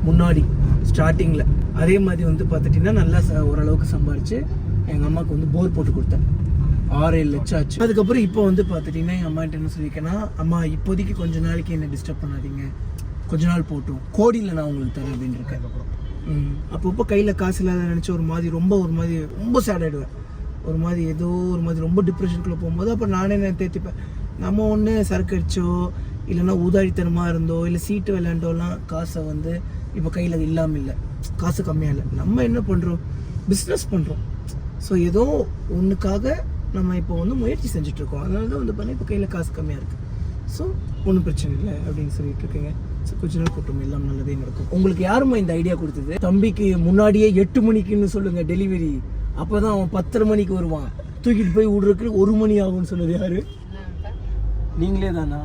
முன்னாடி ஸ்டார்டிங்கில் அதே மாதிரி வந்து பார்த்துட்டிங்கன்னா நல்லா ஓரளவுக்கு சம்பாரிச்சு எங்கள் அம்மாவுக்கு வந்து போர் போட்டு கொடுத்தேன். 6-7 லட்சம் ஆச்சு. அதுக்கப்புறம் இப்போ வந்து பார்த்துட்டிங்கன்னா எங்கள் அம்மாட்ட என்ன சொல்லியிருக்கேன்னா, அம்மா இப்போதைக்கு கொஞ்ச நாளைக்கு என்ன டிஸ்டர்ப் பண்ணாதீங்க, கொஞ்ச நாள் போட்டும், கோடியில் நான் உங்களுக்கு தரேன் அப்படின்னு இருக்கேன். அப்பப்போ கையில் காசு இல்லாத நினச்சி ஒரு மாதிரி ரொம்ப சேட் ஆகிடுவேன். ஒரு மாதிரி ஏதோ ஒரு மாதிரி ரொம்ப டிப்ரெஷனுக்குள்ளே போகும்போது அப்போ நானே நான் தேர்த்திப்பேன். நம்ம ஒன்று சரக்கு அடிச்சோ இல்லைன்னா ஊதாரித்தனமாக இருந்தோ இல்லை சீட்டு விளையாண்டோலாம் காசை வந்து இப்போ கையில் இல்லாமல் இல்லை, காசு கம்மியாக இல்லை, நம்ம என்ன பண்ணுறோம், பிஸ்னஸ் பண்ணுறோம். ஸோ ஏதோ ஒன்றுக்காக நம்ம இப்போ வந்து முயற்சி செஞ்சுட்ருக்கோம். அதனால தான் வந்து பண்ண இப்போ கையில் காசு கம்மியாக இருக்குது. ஸோ ஒன்றும் பிரச்சனை இல்லை அப்படின்னு சொல்லிட்டு இருக்கேங்க. ஸோ கொஞ்ச நாள் கூட்டம் எல்லாம் நல்லதே நடக்கும். உங்களுக்கு யாருமா இந்த ஐடியா கொடுத்தது? தம்பிக்கு முன்னாடியே 8 மணிக்குன்னு சொல்லுங்கள் டெலிவரி, அப்போ தான் அவன் 10:30 மணிக்கு வருவான், தூக்கிட்டு போய் விடுறதுக்கு 1 மணி ஆகும்னு சொன்னது யாரு? நீங்களே தானா?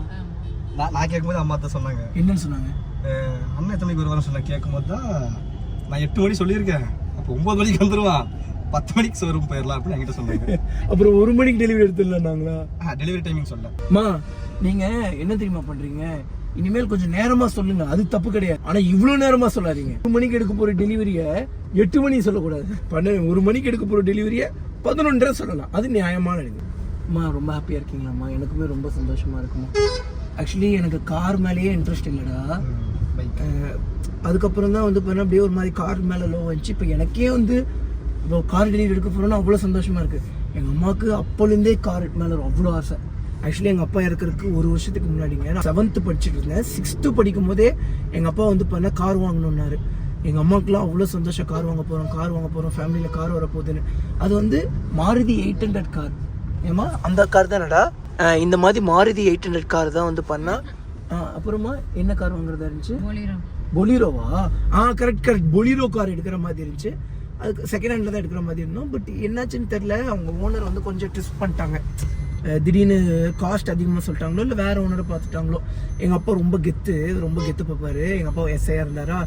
நான் கேட்கும்போது அம்மா தான் சொன்னாங்க.
என்னன்னு சொன்னாங்க?
அண்ணன் எத்தனை மணிக்கு வருவான்னு சொன்னேன். கேட்கும்போது தான் நான் 8 மணி சொல்லியிருக்கேன், அப்போ 9 மணிக்கு வந்துடுவான், 10 மணிக்கு ஷோரூம் போயிடலாம் அப்படின்னு என்கிட்ட சொன்னாங்க.
அப்புறம் 1 மணிக்கு டெலிவரி எடுத்துடலாம்னாங்களா?
டெலிவரி டைமிங் சொல்ல.
அம்மா நீங்கள் என்ன தெரியுமா பண்ணுறீங்க, இனிமேல் கொஞ்சம் நேரமாக சொல்லுங்க, அது தப்பு கிடையாது. ஆனால் இவ்வளோ நேரமாக சொல்லாதீங்க. 1 மணிக்கு எடுக்க போகிற டெலிவரியை 8 மணி சொல்லக்கூடாது. 1 மணிக்கு எடுக்க போகிற டெலிவரியை 11:30 சொல்லலாம், அது நியாயமான இது. அம்மா ரொம்ப ஹாப்பியாக இருக்கீங்களாம்மா? எனக்குமே ரொம்ப சந்தோஷமாக இருக்குமா. ஆக்சுவலி எனக்கு கார் மேலேயே இன்ட்ரெஸ்ட் இல்லைடா. அதுக்கப்புறம் தான் வந்து பார்த்தா அப்படியே ஒரு மாதிரி கார் மேலே லோ வந்துச்சு. இப்போ எனக்கே வந்து இப்போ கார் டெலிவரி எடுக்க போகிறோன்னா அவ்வளோ சந்தோஷமாக இருக்குது. எங்கள் அம்மாவுக்கு அப்போலேருந்தே கார் மேலே அவ்வளோ ஆசை. ஆக்சுவலி எங்கள் அப்பா இறக்கிறதுக்கு 1 வருஷத்துக்கு முன்னாடிங்க, நான் 7th படிச்சுட்டு இருந்தேன். 6th படிக்கும் போதே எங்கள் அப்பா வந்து பண்ண கார் வாங்கணுன்னாரு. எங்கள் அம்மாவுக்குலாம் அவ்வளோ சந்தோஷம், கார் வாங்க போகிறோம், ஃபேமிலியில் கார் வரப்போகுதுன்னு. அது வந்து மாருதி 800 கார். ஏமா அந்த கார் தானடா? இந்த மாதிரி மாருதி 800 கார் தான் வந்து பண்ணா. அப்புறமா என்ன கார் வாங்குறதா இருந்துச்சு? பொலிரோவா? கரெக்ட், பொலிரோ கார் எடுக்கிற மாதிரி இருந்துச்சு. அதுக்கு செகண்ட் ஹேண்டில் தான் எடுக்கிற மாதிரி இருந்தோம். பட் என்னாச்சுன்னு தெரில, அவங்க ஓனர் வந்து கொஞ்சம் ட்விஸ்ட் பண்ணிட்டாங்க. திடீர்னு காஸ்ட் அதிகமாக சொல்லிட்டாங்களோ இல்லை வேறு ஓனரை பார்த்துட்டாங்களோ. எங்கள் அப்பா ரொம்ப கெத்து பார்ப்பார். எங்கள் அப்பா எஸ்ஐயாக இருந்தாரா,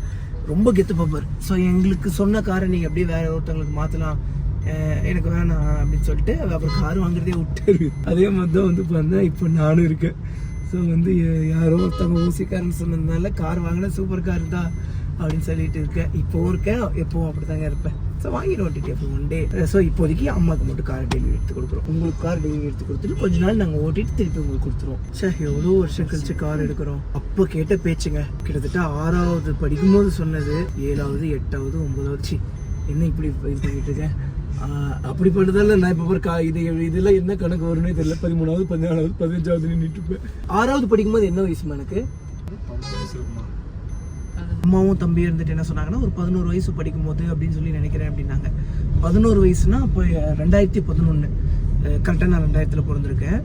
ரொம்ப கெத்து பார்ப்பார். ஸோ எங்களுக்கு சொன்ன காரை நீங்கள் அப்படியே வேறு ஒருத்தவங்களுக்கு மாற்றலாம், எனக்கு வேணாம் அப்படின்னு சொல்லிட்டு அப்புறம் கார் வாங்குறதே விட்டாரு. அதே மாதிரி தான் வந்து பார்த்தா இப்போ நானும் இருக்கேன். ஸோ வந்து யாரோ ஒருத்தவங்க ஊசிக்காரன்னு சொன்னதுனால கார் வாங்கினா சூப்பர் கார் தான் அப்படின்னு சொல்லிட்டு இருக்கேன். இப்போவும் இருக்கேன், எப்போவும் அப்படி தாங்க இருப்பேன். ஸோ வாங்கிடுவோம் டிடிஎஃப் ஒன் டே. ஸோ இப்போதைக்கு அம்மாவுக்கு மட்டும் கார் டெலிவரி எடுத்து கொடுக்குறோம். உங்களுக்கு கார் டெலிவரி எடுத்து கொடுத்துட்டு கொஞ்ச நாள் நாங்கள் ஓட்டிட்டு திருப்பி உங்களுக்கு கொடுத்துருவோம். சார் எவ்வளோ வருஷம் கழிச்சு கார் எடுக்கிறோம். அப்போ கேட்ட பேச்சுங்க, கிட்டத்தட்ட 6வது படிக்கும்போது சொன்னது 7வது 8வது 9வது என்ன இப்படி இது பண்ணிட்டு இருக்கேன். அப்படி பண்ணுறதால நான் இப்போ இதெல்லாம் என்ன கணக்கு வரும்னே தெரியல. 13வது 14வது 15வது நின்றுட்டு இருப்பேன். 6வது படிக்கும்போது என்ன வயசுமா எனக்கு? அம்மாவும் தம்பி இருந்துட்டு என்ன சொன்னாங்கன்னா ஒரு 11 வயசு படிக்கும் போது அப்படின்னு சொல்லி நினைக்கிறேன் அப்படின்னாங்க. 11 வயசுனா அப்போ 2011, கரெக்டாக நான் 2000 பிறந்திருக்கேன்.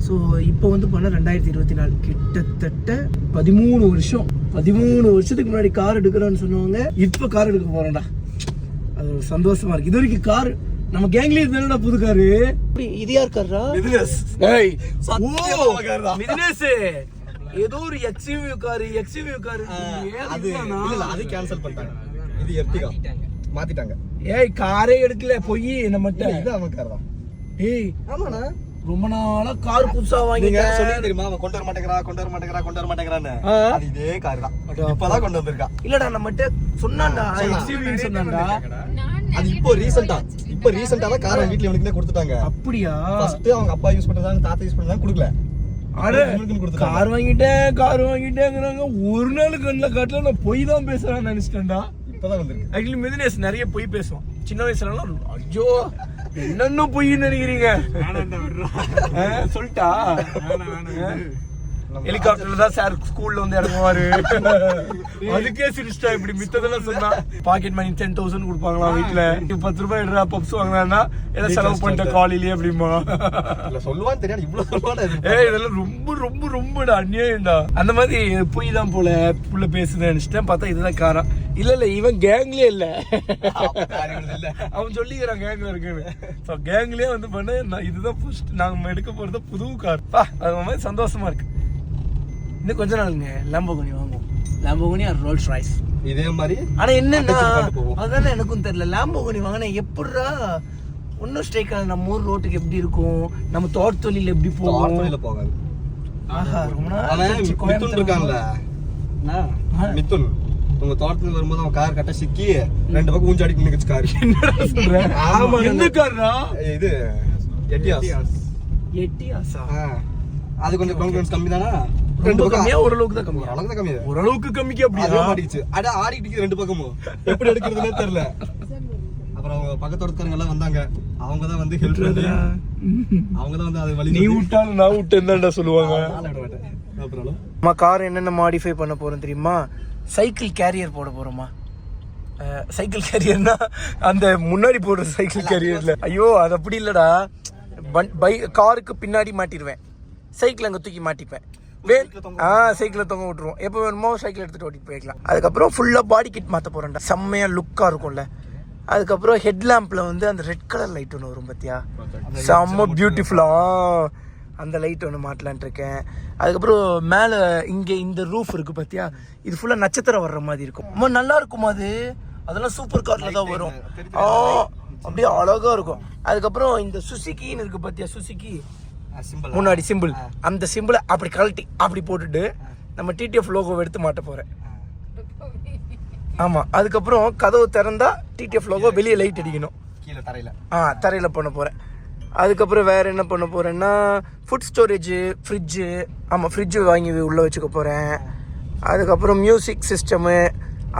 ஸோ இப்போ வந்து பண்ண 2024, கிட்டத்தட்ட 13 வருஷத்துக்கு முன்னாடி கார் எடுக்கிறோன்னு சொன்னவங்க இப்போ கார் எடுக்க போகிறேன்டா. அது ஒரு சந்தோஷமா இருக்கு. இது வரைக்கும் கார் நம்ம கேங்லயே இருந்தானடா புது காரு. இது யார் காரா? மிதினஸ். ஏய் சத்தியமா காரா மிதினஸ். ஏதோ ஒரு எக்ஸ்யூவி கார்
அது இல்ல, அது கேன்சல் பண்ணிட்டாங்க. இது எர்டிகா மாத்திட்டாங்க.
ஏய் காரே எடுக்கல, போய் நம்மட்ட.
இது அவன் கார் தான்.
ஏய்
ஆமாண்ணா,
ரொம்ப நாளா கார் புதுசா வாங்கிங்க.
சொல்லி தெரியுமா அவன் கொண்டு வர மாட்டேங்கிறான்னு. அது இதே கார் தான், இப்பதான் கொண்டு வந்திருக்கா.
இல்லடா நம்மட்ட சொன்னான்டா, எக்ஸ்யூவி சொன்னான்டா.
அது இப்போ ரீசெண்டா தான் கார் வீட்ல இவனுக்கு கொடுத்துட்டாங்க.
அப்படியா?
ஃபர்ஸ்ட் அவங்க அப்பா யூஸ் பண்றதாங்க, தாத்தா யூஸ் பண்றதாங்க கொடுக்கல.
கார் வாங்கிட்டேங்கிறாங்க. ஒரு நாள் கண்ணில் காட்டல, நான் பொய் தான் பேசுறேன்னு நினைச்சிட்டேன்டா.
இப்பதான் வந்திருக்கு.
ஆக்சுவலி மிதினேஷ் நிறைய பொய் பேசுவான். சின்ன வயசுலலாம் ஐயோ என்னென்ன பொய்ன்னு நினைக்கிறீங்க சொல்லிட்டா. ஹெலிகாப்டர்ல தான் சார் ஸ்கூல்ல வந்து இறங்குவாரு. அதுக்கே சிரிச்சிட்டா. இப்படி மித்ததெல்லாம் சொன்னா பாக்கெட் மணி 10,000 கொடுப்பாங்களா வீட்டுல. 10 ரூபாய் எடுறா பப்ஸ் வாங்கினா எல்லாம் செலவு பண்ணிட்ட காலையிலேயே அப்படிமா
சொல்லுவான்னு தெரியாது. இவ்வளவு சொல்லுவாடா.
இதெல்லாம் ரொம்ப ரொம்ப ரொம்ப அநியாயம்டா. அந்த மாதிரி பொய் தான் போல புள்ள பேசுதுன்னு நினைச்சிட்டேன். பார்த்தா இதுதான் காரம். இல்ல இவன் கேங்லயே இல்ல, அவன் சொல்லிக்கிறான் கேங்ல இருக்குன்னு. கேங்லயே வந்து பண்ண இதுதான் ஃபர்ஸ்ட் நாங்க எடுக்க போறது புது கார். அது மாதிரி சந்தோஷமா இருக்கு. இன்னும் கொஞ்ச நாளுங்க லாம்போகினி வாங்குவோம். லாம்போகினி ஆர் ரோல்ஸ் ராய்ஸ்
இதே மாதிரி.
ஆனா என்னன்னா அதானே எனக்கும் தெரியல, லாம்போகினி வாங்கினா எப்படிடா ஒன்னும் ஸ்ட்ரைக் ஆகுது. நம்ம ஊர் ரோட்டுக்கு எப்படி இருக்கும், நம்ம தோட்டத்தொழில எப்படி போகும்.
போகாது.
ஆஹா ரொம்ப
மித்துன் இருக்கான்ல, மித்துன் உங்க தோட்டத்துக்கு வரும்போது அவன் கார் கட்ட சிக்கி 2 பக்கம் ஊஞ்சி அடிக்க நினைச்சு கார்.
என்னடா சொல்ற? ஆமா என்ன கார்டா
இது? எட்டியாஸா? அது கொஞ்சம் கான்ஃபிடன்ஸ் கம்மி தானா? 2 பக்கம் கம்மியா, ஓரளவுக்கு தான் கம்மியா. அளவுக்கு தான் கம்மியா, ஓரளவுக்கு கம்மிக்கு அப்படியே மாட்டிச்சு. அட ஆடிட்டு 2 பக்கமும் எப்படி எடுக்கிறதுனே தெரியல. அப்புறம் அவங்க பக்கத்தோட்டக்காரங்க எல்லாம் வந்தாங்க. அவங்க தான் வந்து ஹெல்ப் பண்ணி அவங்க தான் வந்து அது வழி. நீ விட்டாலும் நான் விட்டேன்டா சொல்லுவாங்க. அம்மா கார் என்னென்ன மாடிஃபை பண்ண போறோம் தெரியுமா? சைக்கிள் கேரியர் போட போறோமா. சைக்கிள் கேரியர்னா அந்த முன்னாடி போடுற சைக்கிள் கேரியர்ல. ஐயோ அது அப்படி இல்லடா.
காருக்கு பின்னாடி மாட்டிடுவேன், சைக்கிள் அங்கே தூக்கி மாட்டிப்பேன். சைக்கிளை தொங்க விட்டுருவோம். எப்போ வேணுமோ சைக்கிள் எடுத்துகிட்டு ஓட்டிட்டு போய்க்கலாம். அதுக்கப்புறம் ஃபுல்லாக பாடி கிட் மாற்ற போகிறேன்டா. செம்மையாக லுக்காக இருக்கும்ல. அதுக்கப்புறம் ஹெட் லேம்பில் வந்து அந்த ரெட் கலர் லைட் ஒன்று வரும் பார்த்தியா, செம்ம பியூட்டிஃபுல்லாக அந்த லைட் ஒன்று மாட்டலான்ட்டு இருக்கேன். அதுக்கப்புறம் மேலே இங்கே இந்த ரூஃப் இருக்குது பார்த்தியா, இது ஃபுல்லாக நட்சத்திரம் வர்ற மாதிரி இருக்கும். ரொம்ப நல்லா இருக்கும் அது. அதெல்லாம் சூப்பர் காரில் தான் வரும். அப்படியே அழகாக இருக்கும். அதுக்கப்புறம் இந்த சுசுக்கின்னு இருக்குது பார்த்தியா, சுசுக்கி முன்னாடி சிம்பிள், அந்த சிம்பிளை அப்படி கழட்டி அப்படி போட்டுட்டு நம்ம டிடிஎஃப் லோகோவை எடுத்து மாட்ட போகிறேன். ஆமாம். அதுக்கப்புறம் கதவு திறந்தா டிடிஎஃப் லோகோ வெளியே லைட் அடிக்கணும்
கீழே தரையில்.
தரையில் பண்ண போகிறேன். அதுக்கப்புறம் வேறு என்ன பண்ண போகிறேன்னா ஃபுட் ஸ்டோரேஜு, ஃப்ரிட்ஜு. ஆமாம், ஃப்ரிட்ஜு வாங்கி உள்ளே வச்சுக்க போகிறேன். அதுக்கப்புறம் மியூசிக் சிஸ்டமு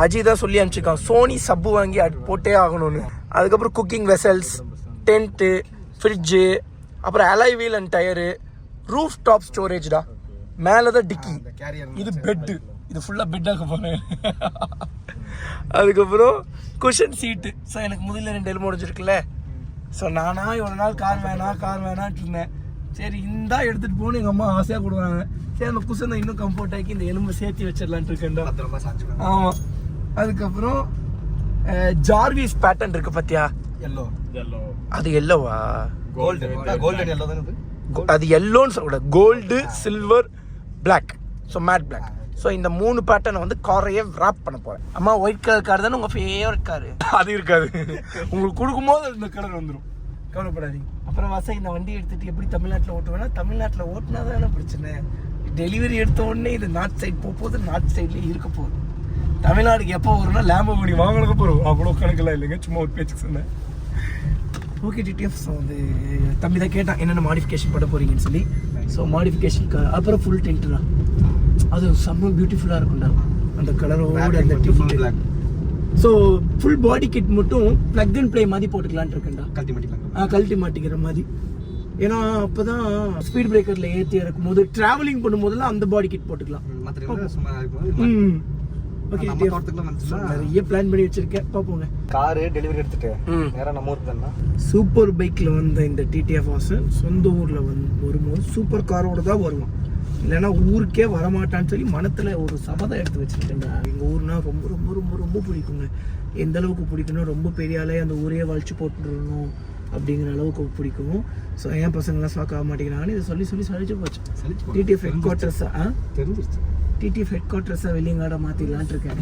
அஜி தான் சொல்லி அனுப்பிச்சிருக்கான், சோனி சப்பு வாங்கி போட்டே ஆகணும்னு. அதுக்கப்புறம் குக்கிங் வெசல்ஸ், டென்ட்டு, ஃப்ரிட்ஜு, அப்புறம் alloy wheel and tyre, roof top ஸ்டோரேஜ்டா. மேலே தான் டிக்கி, இது பெட்டு, இது ஃபுல்லாக பெட்டாக போகிறேன். அதுக்கப்புறம் குஷன் சீட்டு. ஸோ எனக்கு முதல்ல 2 எலும்பு முடிஞ்சிருக்குல்ல. ஸோ நானா இவ்வளோ நாள் கார் வேணான்ட்டு இருந்தேன். சரி இந்தா எடுத்துகிட்டு போகணும் எங்கள் அம்மா ஆசையாக கொடுக்குறாங்க. சரி அந்த குஷன் இன்னும் கம்ஃபர்ட் ஆக்கி இந்த எலும்பை சேர்த்து வச்சிடலான்ட்டு இருக்கேன்டா. ஆமாம். அதுக்கப்புறம் ஜார்விஸ் பேட்டர்ன் இருக்குது பார்த்தியா,
எல்லோ.
அது எல்லோவா,
கோல்டன் எல்லோ தானே அது.
அது எல்லோன்னு சொல்லக்கூடாது, gold, silver, black. So matte black. So இந்த 3 பேட்டர்னை வந்து காரையே ராப் பண்ண போகிறேன். அம்மா ஒயிட் கலர் கார் தானே உங்கள் ஃபேவரட் காரு? அது இருக்காது, உங்களுக்கு கொடுக்கும்போது இந்த கலர் வந்துடும், கவலைப்படாதீங்க. அப்புறம் இந்த வண்டி எடுத்துகிட்டு எப்படி தமிழ்நாட்டில் ஓட்டுவேன்னா, தமிழ்நாட்டில் ஓட்டினா தானே பிரச்சனை. டெலிவரி எடுத்த உடனே இது நார்த் சைட் போகுது, நார்த் சைட்லேயே இருக்க போகுது. தமிழ்நாடுக்கு எப்போ வரும்னா லேம்போர்கினி வாங்கினதுக்கு போகிறோம். அவ்வளோ கணக்கெல்லாம் இல்லைங்க, சும்மா ஒரு பேச்சுக்கு சொன்னேன். Okay TTF. ஸோ வந்து தம்பி தான் கேட்டான் என்னென்ன மாடிஃபிகேஷன் பண்ண போகிறீங்கன்னு சொல்லி. ஸோ மாடிஃபிகேஷனுக்கு அப்புறம் ஃபுல் டென்ட்டு தான். அது செம்ம பியூட்டிஃபுல்லாக இருக்கும்டா அந்த கலரோட அந்த tent. So full body kit மட்டும் ப்ளக் அண்ட் ப்ளே மாதிரி போட்டுக்கலான்ட்டு இருக்கேன்டா. கழட்டி மாட்டிக்கிற மாதிரி. ஏன்னா அப்போ தான் ஸ்பீட் பிரேக்கரில் ஏற்றி இறக்கும் போது ட்ராவலிங் பண்ணும்போதெல்லாம் அந்த பாடி கிட் போட்டுக்கலாம். ஓகே, நிறைய பிளான் பண்ணி வச்சிருக்கேன், பார்ப்போங்க.
காரு டெலிவரி எடுத்துட்டு நேரா நம்ம ஊருக்கு தானே.
சூப்பர் பைக்கில் வந்த இந்த டிடிஎஃப் வாசன் சொந்த ஊரில் வரும்போது சூப்பர் காரோட தான் வருவான், இல்லைன்னா ஊருக்கே வரமாட்டான்னு சொல்லி மனத்தில் ஒரு சபதம் எடுத்து வச்சுருக்கேன். எங்கள் ஊர்னா ரொம்ப ரொம்ப ரொம்ப ரொம்ப பிடிக்குங்க. எந்த அளவுக்கு பிடிக்குன்னா ரொம்ப பெரிய ஆளே அந்த ஊரையே வலிச்சு போட்டுருணும் அப்படிங்கிற அளவுக்கு பிடிக்கும். ஸோ என் பசங்களாம் ஷாக் ஆக மாட்டேங்கிறாங்கன்னு இதை சொல்லி சளிச்சு போச்சு. டிடிஎஃப் ஹெட் குவார்ட்டர்ஸாக தெரிஞ்சிருச்சு. டிடிஎஃப் ஹெட் குவார்ட்டர்ஸாக வெள்ளியங்காடை மாற்றிடலான்ட்டு இருக்கேன்.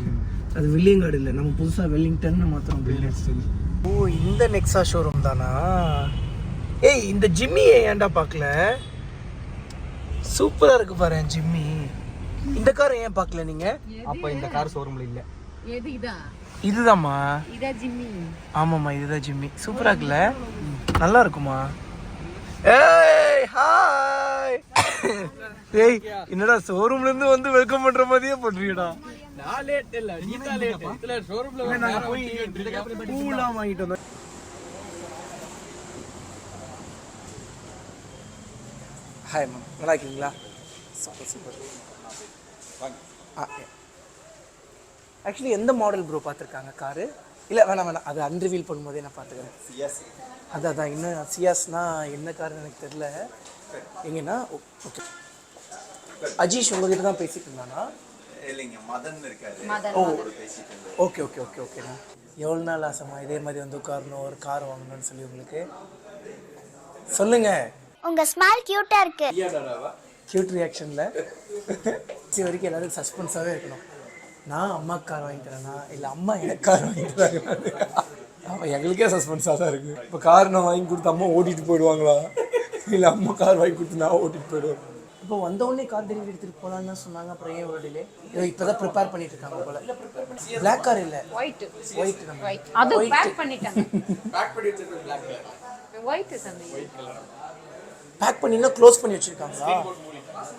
அது வெள்ளியங்காடு இல்லை, நம்ம புதுசாக வெல்லிங்டன்னு மாற்றுறோம். ஓ, இந்த நெக்ஸா ஷோரூம் தானா? ஏய், இந்த ஜிம்மி ஏன்டா பார்க்கல? சூப்பராக இருக்கு பாரு ஜிம்மி. இந்த கார் ஏன் பார்க்கல நீங்க?
அப்போ இந்த கார் ஷோரூம்ல இல்லை.
இதுதாம்மா, ஆமாம்மா இதுதான் ஜிம்மி. சூப்பராக இருக்குல்ல, நல்லா இருக்குமா? ஏய் ஹாய். ஏய் என்னடா ஷோரூம்ல இருந்து வந்து வெல்கம் பண்ற மாதிரியே பண்றீடா. நான் லேட் இல்ல, நீ தான் லேட். இல்ல ஷோரூம்ல நாங்க போய் பூலாம் வாங்கிட்டு வந்தோம். ஹாய் மேம், நல்லா இருக்கீங்களா? சூப்பர். ஆக்சுவலி எந்த மாடல் ப்ரோ பார்த்துருக்காங்க காரு? இல்லை வேணாம், அது அன்ரிவீல் பண்ணும்போதே நான் பார்த்துக்கிறேன். அதான் இன்னும் சியாஸ்னா என்ன காருன்னு எனக்கு தெரில. எங்கன்னா ஓகே, அஜீஷ் உங்ககிட்ட தான் பேசிட்டு இருந்தானா?
இல்லைங்க, மதன் இருக்காரு.
ஓ ஓகேண்ணா. எவ்வளோ நாள் ஆசைமா இதே மாதிரி வந்து உட்காரணும், ஒரு கார் வாங்கணும்னு சொல்லி உங்களுக்கு? சொல்லுங்க.
உங்க ஸ்மைல் கியூட்டா இருக்கு.
கியூட் ரியாக்ஷன்ல இது வரைக்கும் எல்லாரும் சஸ்பென்ஸாகவே இருக்கணும். நான் அம்மா கார் வாங்கி தரேனா இல்லை அம்மா எனக்கு கார் வாங்கி தராங்க? அவன் எங்களுக்கே சஸ்பென்ஸாக தான் இருக்குது. இப்போ கார் நான் வாங்கி கொடுத்து அம்மா ஓட்டிகிட்டு போயிடுவாங்களா, இல்லை அம்மா கார் வாங்கி கொடுத்து நான் ஓட்டிகிட்டு போயிடுவேன். இப்போ வந்தவுடனே கார் டெலிவரி எடுத்துகிட்டு போகலான்னு சொன்னாங்க. அப்புறம் ஏன் ஒரு டிலே? இப்போ தான் ப்ரிப்பேர் பண்ணிட்டு இருக்காங்க போல. பிளாக் கார் இல்லை, ஒயிட்.
அது பேக் பண்ணிட்டாங்க.
பேக் பண்ணி க்ளோஸ் பண்ணி வச்சுருக்காங்களா?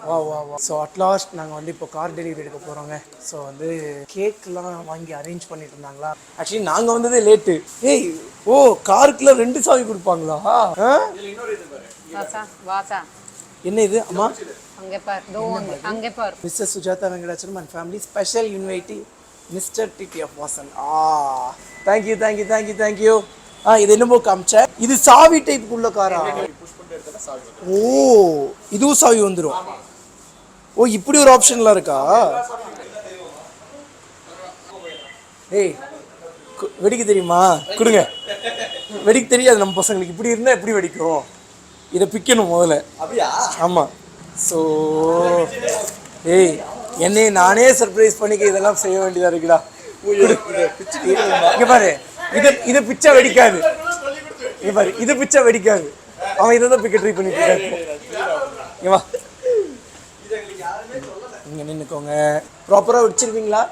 வா. ஸோ அட்லாஸ்ட் நாங்கள் வந்து இப்போ கார் டெலிவரி எடுக்க போகிறோங்க. ஸோ வந்து கேக்லாம் வாங்கி அரேஞ்ச் பண்ணிட்டு இருந்தாங்களா. ஆக்சுவலி நாங்கள் வந்ததே லேட்டு. ஏய் ஓ, காருக்குலாம் 2 சாவி கொடுப்பாங்களா? என்ன இது அம்மா? Mister Sujatha Venkatachalam and family special invitee mister TTF Vasan. Thank you. இது என்னமோ காமிச்ச, இது சாவி டைப் உள்ள காரா?
ஓ இதுவும் சாவி வந்துடும். ஓ இப்படி ஒரு ஆப்ஷன்லாம் இருக்கா? ஏய் வெடிக்க தெரியுமா? கொடுங்க. வெடிக்க தெரியாது நம்ம பசங்களுக்கு. இப்படி இருந்தால் எப்படி வெடிக்கும்? இதை பிக்கணும் முதல்ல.
அப்படியா?
ஆமாம். ஸோ ஏய் என்னை நானே சர்ப்ரைஸ் பண்ணிக்க இதெல்லாம் செய்ய வேண்டியதாக இருக்குடா. இங்கே பாரு, இதை பிச்சா வெடிக்காது. இங்கே பாரு, இது பிச்சா வெடிக்காது. அவன் இதை தான் பிக்க ட்ரை பண்ணிட்டு இருக்கான். இங்கே வா, இங்கே நின்றுக்கோங்க. ப்ராப்பராக வச்சிருவீங்களா?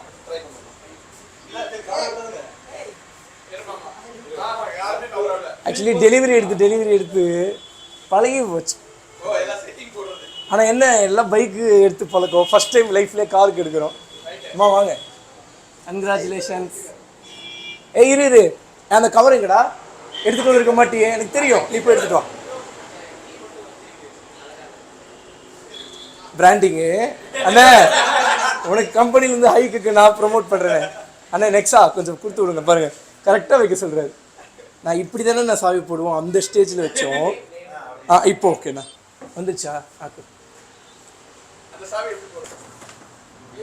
ஆக்சுவலி டெலிவரி எடுத்து பழகி போச்சு. ஆனால் என்ன எல்லாம் பைக்கு எடுத்து பழக்கம். ஃபர்ஸ்ட் டைம் லைஃப்லேயே காருக்கு எடுக்கிறோம். அம்மா வாங்க, கங்க்ராச்சுலேஷன்ஸ். இரு அந்த கவர் எங்கடா? எடுத்துகிட்டு இருக்க மாட்டியே, எனக்கு தெரியும். நீ போய் எடுத்துட்டு வா. பிராண்டிங்கு அண்ணே, உனக்கு கம்பெனிலேருந்து ஹைக்கு நான் ப்ரொமோட் பண்ணுறேன். அண்ணே நெக்ஸ்டா கொஞ்சம் கொடுத்து விடுங்க. பாருங்கள் கரெக்டாக வைக்க சொல்கிறாரு. நான் இப்படி தானே நான் சாவி போடுவோம், அந்த ஸ்டேஜில் வச்சோம். இப்போ ஓகேண்ணா வந்துச்சா? ஆக்கு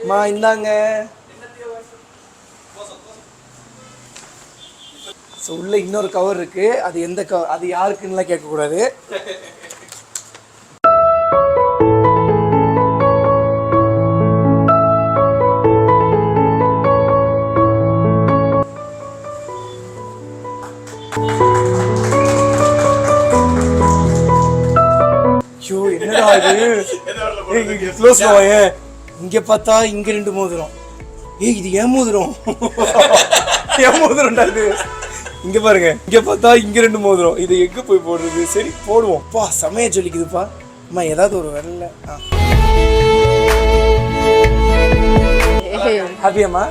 மா இந்தாங்க. ஸோ உள்ள இன்னொரு கவர் இருக்கு. அது எந்த கவர், அது யாருக்குன்னுலாம் கேட்கக்கூடாது. ஐயோ என்னடா இது? க்ளோஸ் வாயேன். இங்க பார்த்தா இங்க 2 மோதிரம். இது ஏன் மோதிரம்? ஏன் மோதிரம்டா இது? இங்க பாருங்க, இங்க பார்த்தா இங்க 2 மோதிரம். இது எங்க போய் போடுறது? சரி போடுவோம். பா சமைய சொல்லிக்குதுப்பா. அம்மா ஏதாவது ஒரு வரல. ஹாப்பியாம்மா?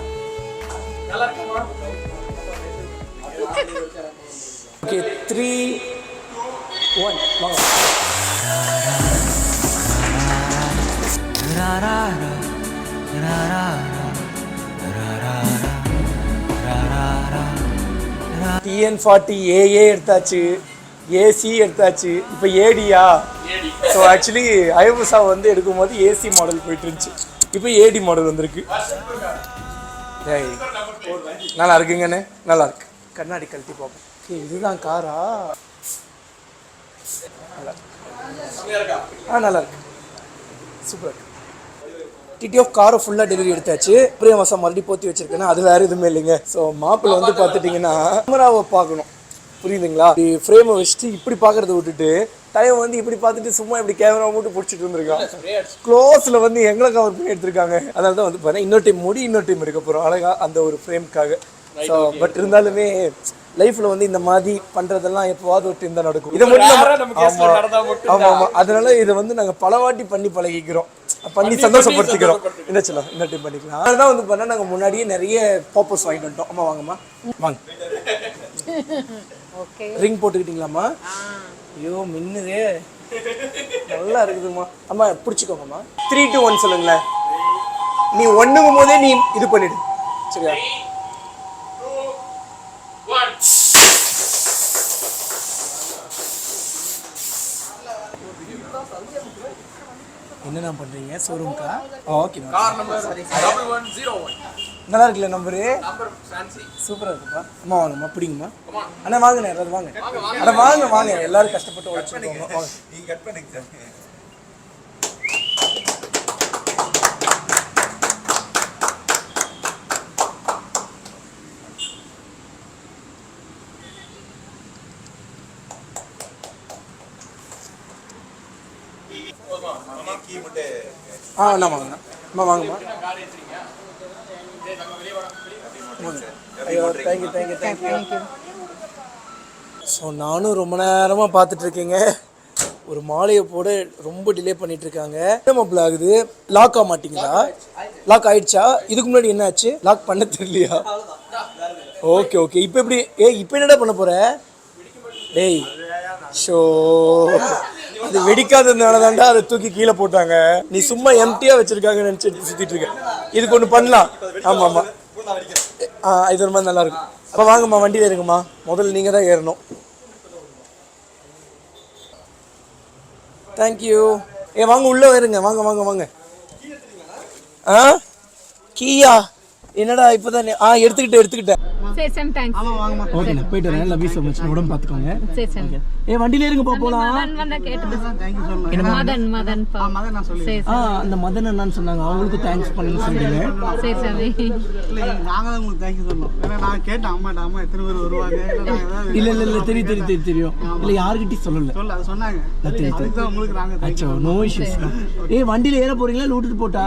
ஓகே 3 1 வாங்க. TN40 AA எடுத்தாச்சு, ஏசி எடுத்தாச்சு. இப்போ ஏடியா? ஸோ ஆக்சுவலி ஐவசா வந்து எடுக்கும்போது ஏசி மாடல் போயிட்டு இருந்துச்சு. இப்போ ஏடி மாடல் வந்திருக்கு. நல்லா இருக்குங்கண்ணே, நல்லா இருக்கு. கண்ணாடி கழட்டி பார்ப்போம். இதுதான் காரா? நல்லா இருக்கு. நல்லா இருக்கு, சூப்பர். டிடிஎஃப் காரை ஃபுல்லாக டெலிவரி எடுத்தாச்சு. பிரியம் வசம் மறுபடியும் போற்றி வச்சிருக்கேன்னா அது வேறு எதுவுமே இல்லைங்க. ஸோ மாப்பிள்ளை வந்து பார்த்துட்டிங்கன்னா கேமராவை பார்க்கணும், புரியுதுங்களா? ஃப்ரேமை வச்சுட்டு இப்படி பார்க்குறத விட்டுட்டு டைம் வந்து இப்படி பார்த்துட்டு சும்மா இப்படி கேமரா மட்டும் பிடிச்சிட்டு வந்துருக்கான். க்ளோஸில் வந்து எங்களை கவர் பண்ணி எடுத்திருக்காங்க. அதனால தான் வந்து பாருங்கள் இன்னொரு டைம் எடுக்க போகிறோம் அழகாக அந்த ஒரு ஃப்ரேம்க்காக. ஸோ பட் இருந்தாலுமே லைஃப்பில் வந்து இந்த மாதிரி பண்ணுறதெல்லாம் எப்போவாது ஒரு டைம் தான் நடக்கும். இதை மட்டும் ஆமாம். அதனால இதை வந்து நாங்கள் பல வாட்டி பண்ணி பழகிக்கிறோம், பண்ணி சந்தோஷப்படுத்திக்கிறோம். என்ன சொல்லலாம், இன்னொரு டைம் பண்ணிக்கலாம். அதனால வந்து பண்ணால் நாங்கள் முன்னாடியே நிறைய பாப்பர்ஸ் வாங்கிட்டு வந்துட்டோம். அம்மா வாங்கம்மா வாங்க. ரிங் போட்டுக்கிட்டீங்களாம்மா? ஐயோ மின்னுதே, நல்லா இருக்குதும்மா. அம்மா பிடிச்சிக்கோங்கம்மா. 3 to 1 சொல்லுங்களேன். நீ 1ங்கும் போதே நீ இது பண்ணிடு, சரியா? என்னென்ன பண்ணுறீங்க ஷோரூம்க்கா? ஓகே, நல்லா இருக்குல்ல நம்பரு? சூப்பராக இருக்குப்பா. அம்மா வாங்கம்மா, பிடிங்கம்மா. அண்ணா வாங்கண்ணே, யாராவது வாங்க. அண்ணா வாங்க எல்லாரும் கஷ்டப்பட்டு உழைச்சிருக்கோங்க. அண்ணா வாங்கண்ணா. அம்மா வாங்கம்மா. ஐயோ தேங்க்யூ. ஸோ நானும் ரொம்ப நேரமாக பார்த்துட்ருக்கேங்க. ஒரு மாலையை போட ரொம்ப டிலே பண்ணிகிட்ருக்காங்க. என்ன ஆகுது? லாக் ஆக மாட்டேங்குதா? லாக் ஆகிடுச்சா? இதுக்கு முன்னாடி என்ன ஆச்சு? லாக் பண்ண தெரியலையா? ஓகே இப்போ எப்படி? இப்போ என்னடா பண்ண போகிற? டேய் ஷோ, அது வெடிக்காததுனால தான்டா அதை தூக்கி கீழே போட்டாங்க. நீ சும்மா எம்டியாக வச்சுருக்காங்கன்னு நினச்சிட்டு சுற்றிட்டு இருக்க. இதுக்கு ஒன்று பண்ணலாம். ஆமாம் இது ஒரு மாதிரி நல்லாயிருக்கும். அப்போ வாங்கம்மா, வண்டியில் இருக்குமா. முதல்ல நீங்கள் தான் ஏறணும்.
தேங்க்யூ. வாங்க உள்ளே வருங்க, வாங்க வாங்க வாங்க. ஆ கீயா என்னடா இப்போதான் எடுத்துக்கிட்டேன்.
சரி சம் தேங்க்ஸ்.
ஓகே நான் போயிட்டு வரேன். Love you so much. உடம்பு பார்த்துக்கோங்க.
சரி சம்.
வண்டியில இருங்க போலாம்.
மதன் வந்தா கேட்டு மதன் சரி
அந்த மதன் என்னன்னு சொன்னாங்க, அவங்களுக்கு தேங்க்ஸ் பண்ணுன்னு சொல்றீங்க.
சரி சரி.
நாங்க தான் உங்களுக்கு தேங்க்யூ சொல்லணும். ஏன்னா நான் கேட்டேன் அம்மா எத்தனை பேர் வருவாங்க.
இல்ல தெரியும். இல்ல யார்கிட்டயும் சொல்லல.
அது சொன்னாங்க. அதுக்கு தான் உங்களுக்கு நாங்க
அச்சோ நோ இஷ்யூஸ். வண்டியில ஏற போறீங்களா இல்ல விட்டுட்டு போட்டா?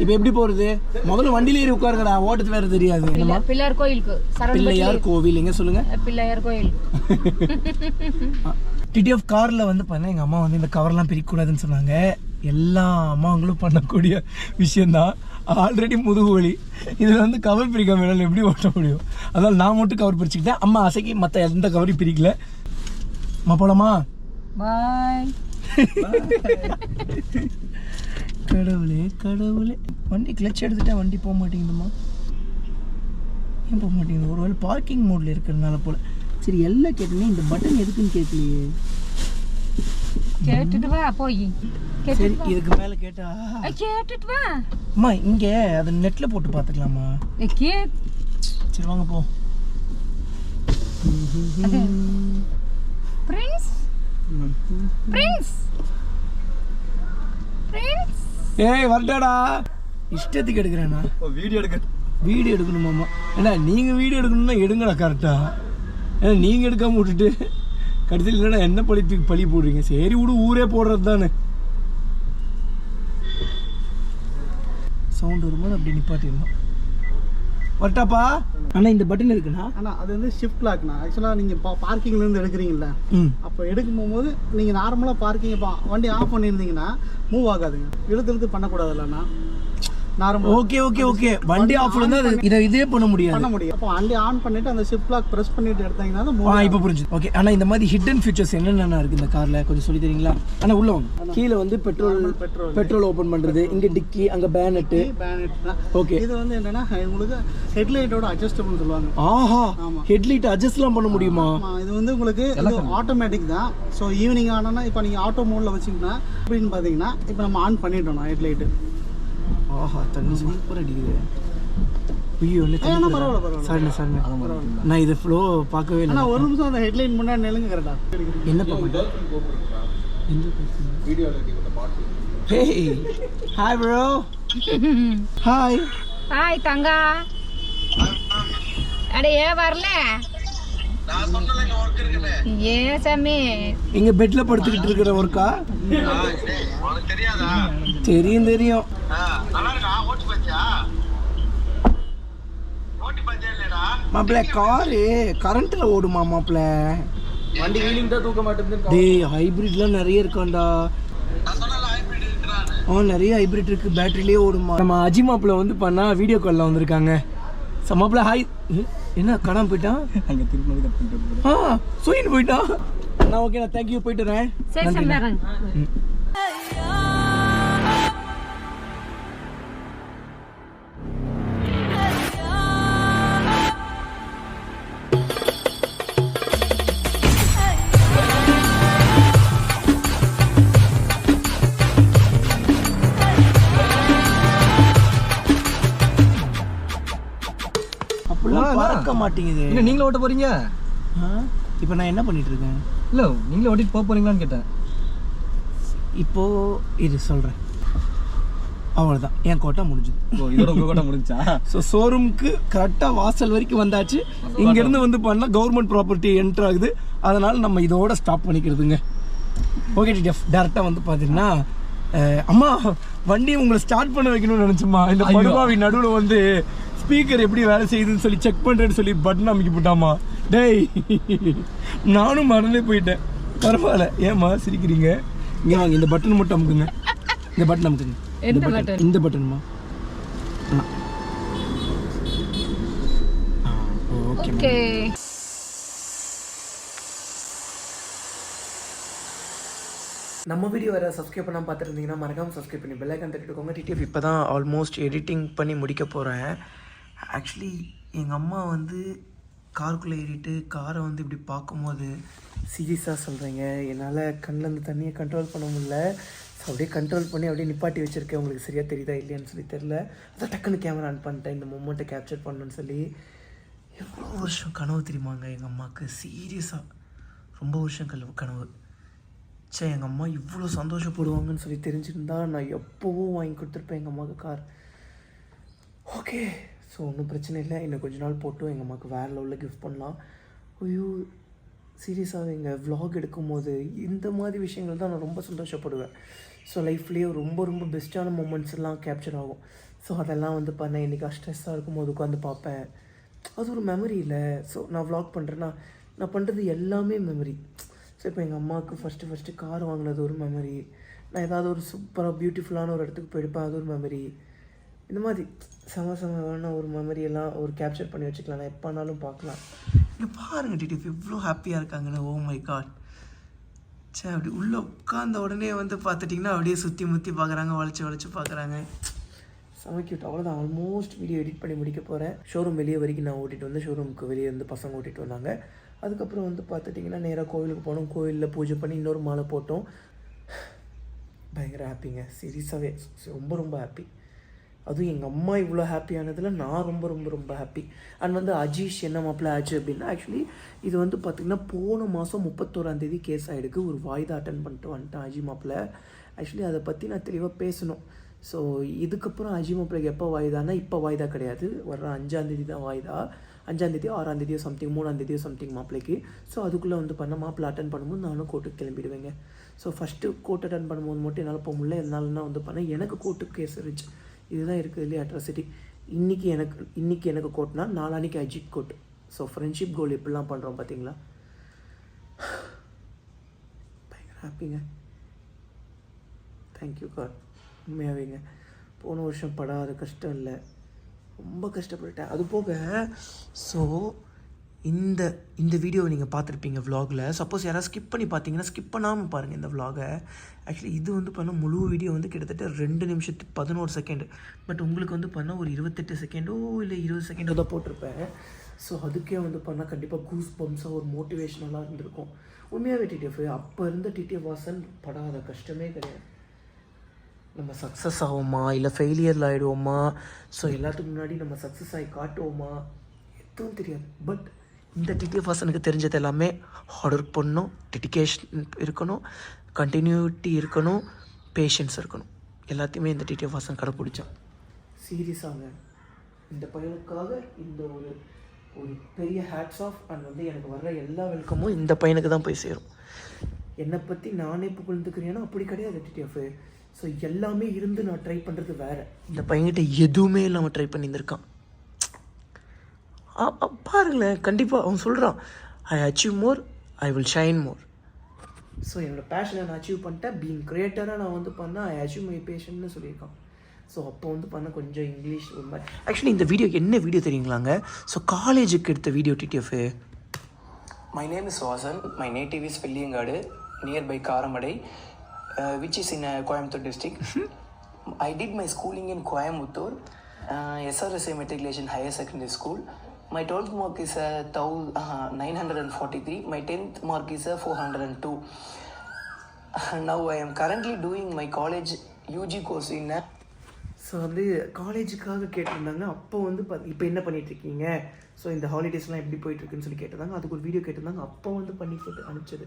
இப்போ எப்படி போறது? முதல்ல வண்டியில ஏறி உட்காருங்கடா, ஓட்டத்து வேற தெரியாது.
பிள்ளையார் கோயிலுக்கு.
பிள்ளையார் கோவில் எங்க சொல்லுங்க?
பிள்ளையார் கோயில்.
டிடிஎஃப் கார்ல வந்து பண்ண எங்க அம்மா வந்து இந்த கவர்லாம் பிரிக்கக்கூடாதுன்னு சொன்னாங்க. எல்லா அம்மாங்களும் பண்ணக்கூடிய விஷயம்தான். ஆல்ரெடி முதுகு வலி, இதில் வந்து கவர் பிரிக்காம என்னால் எப்படி ஓட்ட முடியும்? அதனால் நான் மட்டும் கவர் பிரிச்சுக்கிட்டேன். அம்மா அசைக்கு மற்ற எந்த கவரையும் பிரிக்கல. அம்மா போலாமா?
பாய்.
கடவுளே வண்டி கிளச் எடுத்துட்டா வண்டி போக மாட்டேங்குதுமா. ஏன் போக மாட்டேங்குது? ஒருவேளை பார்க்கிங் மோட்ல இருக்கிறதுனால போல. சரி எல்லாம் கேட்டேனே, இந்த பட்டன் எதுக்குன்னு கேட்கலையே.
கேட்டுட்டு வா போய்.
சரி இதுக்கு மேல கேட்டா
கேட்டுட்டு வா.
அம்மா இங்க அதை நெட்ல போட்டு பார்த்துக்கலாமா? சரி வாங்க போ.
பிரின்ஸ்
ஏய் வரடாடா, இஷ்டத்துக்கு எடுக்கிறேண்ணா. வீடியோ எடுக்கணுமாம்மா? ஏன்னா நீங்கள் வீடியோ எடுக்கணும்னா எடுங்கடா கரெக்டாக. ஏன்னா நீங்கள் எடுக்காமல் விட்டுட்டு கடைசியில் இல்லைன்னா என்ன பழி போடுறீங்க? சரி விடு, ஊரே போடுறது தானே. சவுண்ட் வரும்போது அப்படி நிப்பாட்டிடணும். வரட்டாப்பா அண்ணா, இந்த பட்டன் இருக்குண்ணா.
ஆனால் அது வந்து ஷிஃப்ட் லாக்ண்ணா. ஆக்சுவலாக நீங்கள் பார்க்கிங்லேருந்து எடுக்கிறீங்களா, அப்போ எடுக்கும் போகும்போது நீங்கள் நார்மலாக பார்க்கிங் வண்டி ஆஃப் பண்ணியிருந்தீங்கன்னா மூவ் ஆகாதுங்க. இழுத்து பண்ணக்கூடாதுல்லண்ணா.
ஓகே வண்டி ஆஃப்ல இருந்தா இதே பண்ண முடியும்.
அப்போ வண்டி ஆன் பண்ணிட்டு அந்த ஷிஃப்ட் லாக் பிரஸ் பண்ணிட்டு எடுத்தீங்கன்னா
இப்போ புரிஞ்சுது. ஓகே ஆனா இந்த மாதிரி ஹிடன் ஃபீச்சர்ஸ் என்னென்ன இருக்கு இந்த கார்ல கொஞ்சம் சொல்லி தரீங்களா? ஆனா உள்ள வாங்க. கீழே வந்து பெட்ரோல் ஓபன் பண்றது, இங்க டிக்கி, அங்க பேனட். ஓகே
இது வந்து என்னன்னா உங்களுக்கு ஹெட்லைட்டோட அட்ஜஸ்டபிள் சொல்லுவாங்க.
ஆஹா, ஹெட்லைட் அட்ஜஸ்ட்லாம் பண்ண முடியுமா?
இது வந்து உங்களுக்கு ஆட்டோமேட்டிக் தான். ஸோ ஈவினிங் ஆனா இப்போ நீங்க ஆட்டோ மோட்ல வச்சீங்கன்னா அப்படின்னு பாத்தீங்கன்னா இப்போ நம்ம ஆன் பண்ணிட்டோம் ஹெட்லைட்.
ஆஹா, தண்ணி சூப்பர் அடிக்குது. ஐயோ சாரி நான் இது ஃப்ளோ பார்க்கவே இல்லை.
ஒரு நிமிஷம் அந்த ஹெட்லைன் முன்னாடி நிலுங்க கரெக்டா.
என்ன பண்ணுங்க? Hey hi bro. ஹாய்
தங்கா. அட ஏன் வரல? ஏன் சாமி
இங்க பெட்ல படுத்துக்கிட்டு இருக்கிற ஒர்க்கா? தெரியும். மாப்பிள்ள காரு கரண்ட்ல ஓடுமா மாப்பிள்ள?
வண்டி வீலிங் தான் தூக்க மாட்டேங்குது.
டேய் ஹைபிரிட்லாம் நிறைய இருக்காண்டா. நிறைய ஹைபிரிட் இருக்கு, பேட்டரியிலே ஓடுமா. நம்ம அஜி மாப்பிள்ள வந்து பண்ணா வீடியோ கால்ல வந்திருக்காங்க. மாப்பிள்ள ஹாய். என்ன காணாம போயிட்டான்?
அங்க திருப்பி கட் பண்ணிட்டு
சூயின் போயிட்டான். நான் ஓகே, நான் தேங்க்யூ, போயிட்டு வரேன்.
சரி சம்பரன்.
பறக்க மாட்டேங்குது.
இல்ல நீங்களே ஓட்ட போறீங்க?
இப்போ நான் என்ன பண்ணிட்டு இருக்கேன்?
இல்ல நீங்களே ஓட்டிட்டு போக போறீங்களான்னு கேட்டேன்.
இப்போ இது சொல்றேன், அவ்வளோதான், என் கோட்டா முடிஞ்சுது.
இதோட உங்க கோட்டா முடிஞ்சா?
ஸோ ஷோரூமுக்கு கரெக்டாக வாசல் வரைக்கும் வந்தாச்சு. இங்கேருந்து வந்து பண்ணால் கவர்மெண்ட் ப்ராப்பர்ட்டி என்ட்ரு ஆகுது. அதனால் நம்ம இதோட ஸ்டாப் பண்ணிக்கிறதுங்க. ஓகே டிடிஎஃப், டேரெக்டாக வந்து பார்த்தீங்கன்னா அம்மா வண்டியை உங்களை ஸ்டார்ட் பண்ண வைக்கணும்னு நினச்சோம்மா. இந்த படுபாவி நடுவில் வந்து ஸ்பீக்கர் எப்படி வேலை செய்யுதுன்னு சொல்லி செக் பண்ணுறேன்னு சொல்லி பட்டன் அமைக்க போட்டாமா. டேய் நானும் மறந்தே போயிட்டேன். பரவாயில்ல, ஏம்மா சிரிக்கிறீங்க? இங்கே வாங்க, இந்த பட்டன் மட்டும் அமுக்குங்க. இந்த பட்டன் அமுக்குங்க. இந்த பட்டன்மா. ஓகே. நம்ம வீடியோ வேறு சப்ஸ்கிரைப் பண்ணாமல் பார்த்துருந்தீங்கன்னா மறக்காமல் சப்ஸ்கிரைப் பண்ணி பெல் ஐக்கான் தட்டிட்டுக்கோங்க. டிடிஎஃப் இப்போ தான் ஆல்மோஸ்ட் எடிட்டிங் பண்ணி முடிக்க போகிறேன். ஆக்சுவலி எங்கள் அம்மா வந்து காருக்குள்ளே ஏறிட்டு காரை வந்து இப்படி பார்க்கும்போது சீரியஸாக சொல்கிறீங்க, என்னால் கண்ணிலேருந்து தண்ணியை கண்ட்ரோல் பண்ண முடியல. ஸோ அப்படியே கண்ட்ரோல் பண்ணி அப்படியே நிப்பாட்டி வச்சுருக்கேன். உங்களுக்கு சரியாக தெரியுதா இல்லையான்னு சொல்லி தெரில. அதான் டக்குன்னு கேமரா ஆன் பண்ணிட்டேன் இந்த மொமெண்ட்டை கேப்சர் பண்ணணுன்னு சொல்லி. எவ்வளோ வருஷம் கனவு தெரியுமாங்க எங்கள் அம்மாவுக்கு, சீரியஸாக ரொம்ப வருஷம் கனவு. சே, எங்கள் அம்மா இவ்வளோ சந்தோஷப்படுவாங்கன்னு சொல்லி தெரிஞ்சிருந்தா நான் எப்போவும் வாங்கி கொடுத்துருப்பேன் எங்கள் அம்மாவுக்கு கார். ஓகே, ஸோ ஒன்றும் பிரச்சனை இல்லை. இன்னும் கொஞ்ச நாள் போட்டும் எங்கள் அம்மாவுக்கு வேறு லெவலில் கிஃப்ட் பண்ணலாம். ஐயோ சீரியஸாக எங்கள் வ்ளாக் எடுக்கும்போது இந்த மாதிரி விஷயங்கள் தான் நான் ரொம்ப சந்தோஷப்படுவேன். ஸோ லைஃப்லேயே ரொம்ப ரொம்ப பெஸ்ட்டான மூமெண்ட்ஸ் எல்லாம் கேப்சர் ஆகும். ஸோ அதெல்லாம் வந்து பண்ணேன். இன்றைக்கி ஸ்ட்ரெஸ்ஸாக இருக்கும்போது உட்காந்து பார்ப்பேன். அது ஒரு மெமரி இல்லை. ஸோ நான் வ்ளாக் பண்ணுறேன்னா நான் பண்ணுறது எல்லாமே மெமரி. ஸோ இப்போ எங்கள் அம்மாவுக்கு ஃபஸ்ட்டு கார் வாங்கினது ஒரு மெமரி. நான் ஏதாவது ஒரு சூப்பராக பியூட்டிஃபுல்லான ஒரு இடத்துக்கு போயிருப்பேன், அது ஒரு மெமரி. இந்த மாதிரி சமமான ஒரு மெமரியெல்லாம் ஒரு கேப்சர் பண்ணி வச்சுக்கலாம். நான் எப்போனாலும் பார்க்கலாம். இங்கே பாருங்கள் டிடிஎஃப் எவ்வளோ ஹாப்பியாக இருக்காங்கன்னு. Oh my God. சே, அப்படி உள்ளே உட்காந்த உடனே வந்து பார்த்துட்டிங்கன்னா அப்படியே சுற்றி முற்றி பார்க்குறாங்க, வளைச்சி பார்க்குறாங்க. சமைக்கிட்டு அவ்வளோதான். ஆல்மோஸ்ட் வீடியோ எடிட் பண்ணி முடிக்க போகிறேன். ஷோரூம் வெளியே வரைக்கும் நான் ஓட்டிகிட்டு வந்து ஷோரூமுக்கு வெளியே வந்து பசங்க ஓட்டிகிட்டு வந்தாங்க. அதுக்கப்புறம் வந்து பார்த்துட்டிங்கன்னா நேராக கோவிலுக்கு போனோம். கோவிலில் பூஜை பண்ணி இன்னொரு மாலை போட்டோம். பயங்கர ஹாப்பிங்க, சீரியஸாகவே ரொம்ப ரொம்ப ஹாப்பி. அதுவும் எங்கள் அம்மா இவ்வளோ ஹாப்பியானதில் நான் ரொம்ப ரொம்ப ரொம்ப ஹாப்பி. அண்ட் வந்து அஜீஷ் என்ன மாப்பிள்ள ஆச்சு அப்படின்னா, ஆக்சுவலி இது வந்து பார்த்திங்கன்னா போன மாதம் 31 கேஸ் ஆகிடுக்கு. ஒரு வாய்தா அட்டன் பண்ணிட்டு வந்துட்டேன் அஜி மாப்பிள்ள. ஆக்சுவலி அதை பற்றி நான் தெளிவாக பேசணும். ஸோ இதுக்கப்புறம் அஜி மாப்பிள்ளைக்கு எப்போ வாய்தானா, இப்போ வாய்தா கிடையாது, வர்ற 5ஆம் தான் வாய்தா. 5ஆம் 6ஆம் சம்திங் 3ஆம் சம்திங் மாப்பிள்ளைக்கு. ஸோ அதுக்குள்ளே வந்து பண்ண மாப்பிள்ளை அட்டன் பண்ணும்போது நானும் கோர்ட்டுக்கு கிளம்பிடுவேங்க. ஸோ ஃபஸ்ட்டு கோர்ட் அட்டன் பண்ணும்போது மட்டும் என்னால் போக முடியல. என்னால்னா வந்து பண்ணேன். எனக்கு கோர்ட்டுக்கு கேஸ் இருந்துச்சு. இதுதான் இருக்குது இல்லையா அட்ராசிட்டி. இன்றைக்கி எனக்கு கோர்ட்னா நாளானிக்கு அஜித் கோர்ட். ஸோ ஃப்ரெண்ட்ஷிப் கோல் எப்படிலாம் பண்ணுறோம் பார்த்தீங்களா. பயங்கர ஹாப்பிங்க. Thank you God. உண்மையாகவேங்க போன வருஷம் படாத கஷ்டம் இல்லை, ரொம்ப கஷ்டப்பட்டுட்டேன். அது போக ஸோ இந்த வீடியோவை நீங்கள் பார்த்துருப்பீங்க வ்ளாகில். சப்போஸ் யாராவது ஸ்கிப் பண்ணி பார்த்தீங்கன்னா ஸ்கிப் பண்ணாமல் பாருங்கள் இந்த வ்ளாகை. ஆக்சுவலி இது வந்து பண்ண முழு வீடியோ வந்து கிட்டத்தட்ட 2 நிமிஷத்துக்கு 11 செகண்ட். பட் உங்களுக்கு வந்து பண்ணால் ஒரு 28 செகண்டோ இல்லை 20 செகண்டோ தான் போட்டிருப்பேன். ஸோ அதுக்கே வந்து பண்ணால் கண்டிப்பாக கூஸ் பம்ப்ஸாக ஒரு மோட்டிவேஷ்னலாக இருந்திருக்கும். உண்மையாகவே டிடிஎஃப் அப்போ இருந்த டிடிஎஃப் வாசன் படாத கஷ்டமே கிடையாது. நம்ம சக்ஸஸ் ஆகுமா இல்லை ஃபெயிலியரில் ஆகிடுவோமா, ஸோ எல்லாத்துக்கு முன்னாடி நம்ம சக்ஸஸ் ஆகி காட்டுவோமா, எதுவும் தெரியாது. பட் இந்த டிடிஎஃப் வாசனுக்கு தெரிஞ்சது எல்லாமே ஹார்ட் ஒர்க் பண்ணணும், டெடிகேஷன் இருக்கணும், கண்டினியூட்டி இருக்கணும், பேஷன்ஸ் இருக்கணும். எல்லாத்தையுமே இந்த டிடிஎஃப் வாசன் கடைப்பிடிச்சான். சீரியஸாங்க இந்த பையனுக்காக இந்த ஒரு பெரிய ஹேட்ஸ் ஆஃப். அண்ட் வந்து எனக்கு வர்ற எல்லா வெல்கமும் இந்த பையனுக்கு தான் போய் சேரும். என்னை பற்றி நானே புகழ்ந்துக்கிறேன்னா அப்படி கிடையாது டிடிஎஃப். ஸோ எல்லாமே இருந்து நான் ட்ரை பண்ணுறது வேறு. இந்த பையன்கிட்ட எதுவுமே இல்லாமல் ட்ரை பண்ணியிருந்திருக்கான். பாருங்களேன், கண்டிப்பாக அவன் சொல்கிறான், ஐ achieve more, I will shine more. So என்னோடய பேஷனை நான் அச்சீவ் பண்ணிட்டேன். பீங் கிரியேட்டராக நான் வந்து பண்ணேன், ஐ அச்சீவ் மை பேஷன்னு சொல்லியிருக்கான். ஸோ அப்போ வந்து பண்ண கொஞ்சம் இங்கிலீஷ் ஒரு மாதிரி. ஆக்சுவலி இந்த வீடியோ என்ன வீடியோ தெரியுங்களாங்க, ஸோ காலேஜுக்கு எடுத்த video TTF.
My name is Vasan. My native is Velliyangadu, nearby Karamadai, which is in Coimbatore district. I did my schooling in Coimbatore, SRSA Matriculation Higher Secondary School. My 12th mark is 943. My 10th mark is 402. Now I am currently doing my college UG course in.
So வந்து காலேஜுக்காக கேட்டிருந்தாங்க. அப்போ வந்து இப்போ என்ன பண்ணிகிட்ருக்கீங்க, so இந்த ஹாலிடேஸ்லாம் எப்படி போயிட்டுருக்குன்னு சொல்லி கேட்டிருந்தாங்க. அதுக்கு ஒரு வீடியோ கேட்டிருந்தாங்க. அப்போ வந்து பண்ணி போட்டு அனுப்பிச்சது.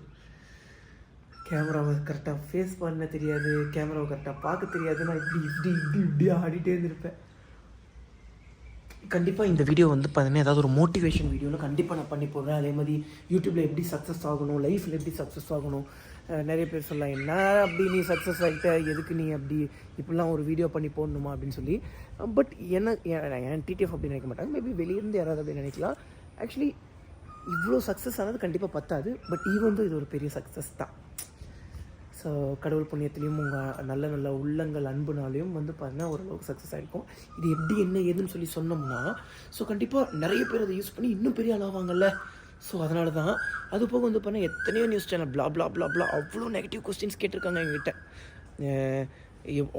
கேமராவை கரெக்டாக ஃபேஸ் பண்ண தெரியாது, கேமராவை கரெக்டாக பார்க்க தெரியாது. நான் இப்படி ஆடிட்டே இருந்திருப்பேன். கண்டிப்பாக இந்த வீடியோ வந்து பார்த்தீங்கன்னா ஏதாவது ஒரு மோட்டிவேஷன் வீடியோவில் கண்டிப்பாக நான் பண்ணி போடுறேன். அதே மாதிரி யூடியூப்பில் எப்படி சக்ஸஸ் ஆகணும், லைஃப்பில் எப்படி சக்ஸஸ் ஆகணும். நிறைய பேர் சொல்லலாம், என்ன அப்படி நீ சக்ஸஸ் ஆகிட்ட, எதுக்கு நீ அப்படி இப்படிலாம் ஒரு வீடியோ பண்ணி போடணுமா அப்படின்னு சொல்லி. பட் என் டிடிஎஃப் அப்படி நினைக்க மாட்டாங்க. மேபி வெளியிருந்து யாராவது அப்படி நினைக்கலாம். ஆக்சுவலி இவ்வளோ சக்ஸஸ் ஆனது கண்டிப்பாக பத்தாது. பட் ஈவன் இது ஒரு பெரிய சக்ஸஸ் தான். ஸோ கடவுள் புண்ணியத்துலேயும் உங்கள் நல்ல நல்ல உள்ளங்கள் அன்புனாலையும் வந்து பார்த்தீங்கன்னா ஓரளவுக்கு சக்ஸஸ் ஆகிருக்கும். இது எப்படி என்ன ஏதுன்னு சொல்லி சொன்னோம்னா, ஸோ கண்டிப்பாக நிறைய பேர் அதை யூஸ் பண்ணி இன்னும் பெரிய ஆளாவாங்கல்ல. ஸோ அதனால தான். அது போக வந்து பார்த்தீங்கன்னா எத்தனையோ நியூஸ் சேனல் ப்ளா அவ்வளோ நெகட்டிவ் கொஸ்டின்ஸ் கேட்டிருக்காங்க எங்ககிட்ட.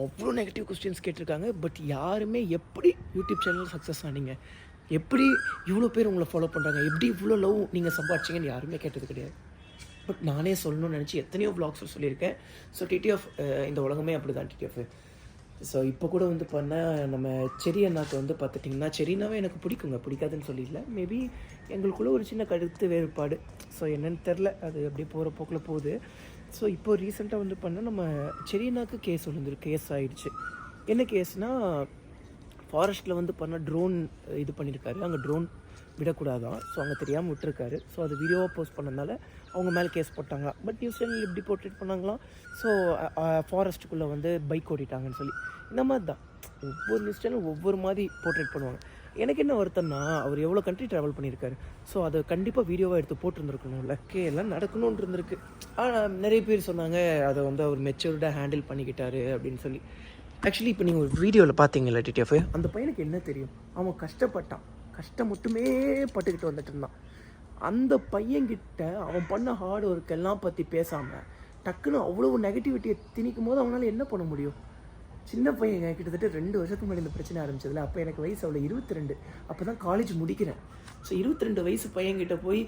அவ்வளோ நெகட்டிவ் கொஸ்டின்ஸ் கேட்டிருக்காங்க. பட் யாருமே எப்படி யூடியூப் சேனல் சக்ஸஸ் ஆனீங்க, எப்படி இவ்வளோ பேர் உங்களை ஃபாலோ பண்ணுறாங்க, எப்படி இவ்வளோ லவ் நீங்கள் சம்பாதிச்சிங்கன்னு யாருமே கேட்டது கிடையாது. பட் நானே சொல்லணும்னு நினச்சி எத்தனையோ வ்ளாக்ஸில் சொல்லியிருக்கேன். ஸோ டிடிஎஃப் இந்த உலகமே அப்படி தான் டிடிஎஃப். ஸோ இப்போ கூட வந்து பண்ணால் நம்ம செரி அண்ணாக்கு வந்து பார்த்துட்டிங்கன்னா, செரினாவே எனக்கு பிடிக்குங்க, பிடிக்காதுன்னு சொல்லிடல. மேபி எங்களுக்குள்ளே ஒரு சின்ன கருத்து வேறுபாடு. ஸோ என்னென்னு தெரில, அது அப்படியே போகிற போக்கில் போகுது. ஸோ இப்போ ரீசெண்டாக வந்து பண்ணால் நம்ம செரி அண்ணாக்கு கேஸ் கேஸ் ஆகிடுச்சு. என்ன கேஸ்னால், ஃபாரஸ்ட்டில் வந்து பண்ணால் ட்ரோன் இது பண்ணியிருக்காரு. அங்கே ட்ரோன் விடக்கூடாதான். ஸோ அங்கே தெரியாமல் விட்டுருக்காரு. ஸோ அது வீடியோவாக போஸ்ட் பண்ணதுனால அவங்க மேலே கேஸ் போட்டாங்க. பட் நியூஸ் சேனல் எப்படி போர்ட்ரேட் பண்ணாங்களாம், ஸோ ஃபாரஸ்ட்டுக்குள்ளே வந்து பைக் ஓட்டிட்டாங்கன்னு சொல்லி. இந்த மாதிரி தான் ஒவ்வொரு நியூஸ் சேனல் ஒவ்வொரு மாதிரி போர்ட்ரேட் பண்ணுவாங்க. எனக்கு என்ன வருத்தம்னா, அவர் எவ்வளோ கண்ட்ரி ட்ராவல் பண்ணியிருக்காரு. ஸோ அதை கண்டிப்பாக வீடியோவாக எடுத்து போட்டுருந்துருக்கணும்ல. எல்லாம் நடக்கணும்னு இருந்திருக்கு. ஆனால் நிறைய பேர் சொன்னாங்க அதை வந்து அவர் மெச்சூர்டாக ஹேண்டில் பண்ணிக்கிட்டாரு அப்படின்னு சொல்லி. ஆக்சுவலி இப்போ நீங்கள் ஒரு வீடியோவில் பார்த்தீங்களா டிடிஎஃப், அந்த பையனுக்கு என்ன தெரியும்? அவன் கஷ்டப்பட்டான், கஷ்டம் மட்டுமே பட்டுக்கிட்டு வந்துட்டு இருந்தான். அந்த பையன்கிட்ட அவன் பண்ண ஹார்ட் ஒர்க் எல்லாம் பற்றி பேசாமல் டக்குன்னு அவ்வளோ நெகட்டிவிட்டியை திணிக்கும் போது அவனால் என்ன பண்ண முடியும்? சின்ன பையன் கிட்டத்தட்ட 2 வருஷத்துக்கு முன்னாடி இந்த பிரச்சனை ஆரம்பிச்சதில்ல. அப்போ எனக்கு வயசு அவ்வளோ 22. அப்போ தான் காலேஜ் முடிக்கிறேன். ஸோ 22 வயசு பையன்கிட்ட போய்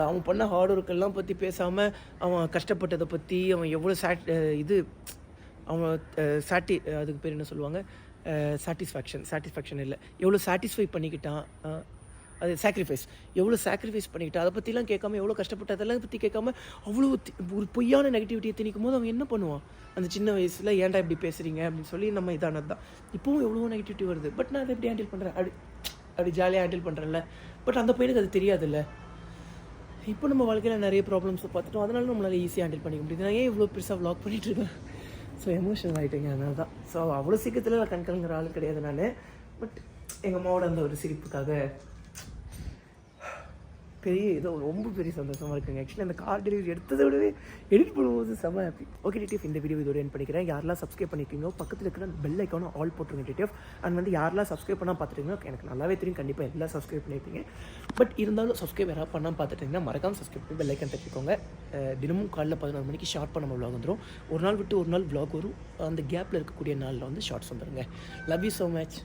அவன் பண்ண ஹார்ட் ஒர்க் எல்லாம் பற்றி பேசாமல், அவன் கஷ்டப்பட்டதை பற்றி, அவன் எவ்வளோ அவன் அதுக்கு பேர் என்ன சொல்லுவாங்க, சாட்டிஸ்ஃபேக்ஷன் இல்லை, எவ்வளோ சாட்டிஸ்ஃபை பண்ணிக்கிட்டான், அது சாக்ரிஃபைஸ், எவ்வளோ சாக்ரிஃபைஸ் பண்ணிக்கிட்டான், அதை பற்றிலாம் கேட்காம, எவ்வளோ கஷ்டப்பட்ட அதெல்லாம் பற்றி கேட்காம அவ்வளோ ஒரு பொய்யான நெகட்டிவிட்டியை திணிக்கும் போது அவன் என்ன பண்ணுவான்? அந்த சின்ன வயசில் ஏன்டா இப்படி பேசுகிறீங்க அப்படின்னு சொல்லி நம்ம இதானது தான். இப்போவும் எவ்வளோ நெகட்டிவிட்டி வருது. பட் நான் அதை எப்படி ஹேண்டில் பண்ணுறேன், அப்படி ஜாலியாக ஹேண்டில் பண்ணுறேன்ல. பட் அந்த பையனுக்கு அது தெரியாதுல்ல. இப்போ நம்ம வாழ்க்கையில் நிறைய ப்ராப்ளம்ஸை பார்த்துட்டோம், அதனால நம்மளால் ஈஸியாக ஹேண்டில் பண்ணிக்க முடியுது. நான் ஏன் இவ்வளோ பெருசாக வ்ளாக் பண்ணிகிட்ருக்கேன்? ஸோ எமோஷனல் ஆகிட்டேங்க, அதனால தான். ஸோ அவ்வளோ சீக்கிரத்தில் நான் கண்கலங்கிற ஆள் கிடையாது நான். பட் எங்கள் அம்மாவோட அந்த ஒரு சிரிப்புக்காக பெரிய ஏதோ ரொம்ப பெரிய சந்தோஷமாக இருக்குங்க. ஆக்சுவலி அந்த கார் டெலிவரி எடுத்ததை விடவே எடிட் பண்ணும்போது செம்ம ஹாப்பி. ஓகே டிடிஎஃப், இந்த வீடியோ இதோட என் பண்ணிக்கிறேன். யாரெல்லாம் சப்ஸ்கிரைப் பண்ணியிருக்கீங்களோ பக்கத்தில் இருக்கிற பெல் ஐக்கானும் ஆல் போட்டுருங்க டிடிஎஃப். அண்ட் வந்து யாரெல்லாம் சப்ஸ்கிரைப் பண்ணால் பார்த்துட்டீங்கன்னா, எனக்கு நல்லாவே தெரியும் கண்டிப்பாக எல்லாம் சப்ஸ்கிரைப் பண்ணியிருப்பீங்க. பட் இருந்தாலும் சப்ஸ்கிரைப் யாராவது பண்ணால் பார்த்துட்டிங்கன்னா மறக்காமல் சப்ஸ்கிரைப் பண்ணி பெல் ஐக்கான் தட்டிக்கோங்க. தினமும் காலைல 11 மணிக்கு ஷார்ட் பண்ண நம்ம vlog வந்துடும். ஒரு நாள் விட்டு ஒரு நாள் vlog வரும். அந்த கேப்பில் இருக்கக்கூடிய நாளில் வந்து ஷார்ட்ஸ் வந்துடுங்க. Love you so much.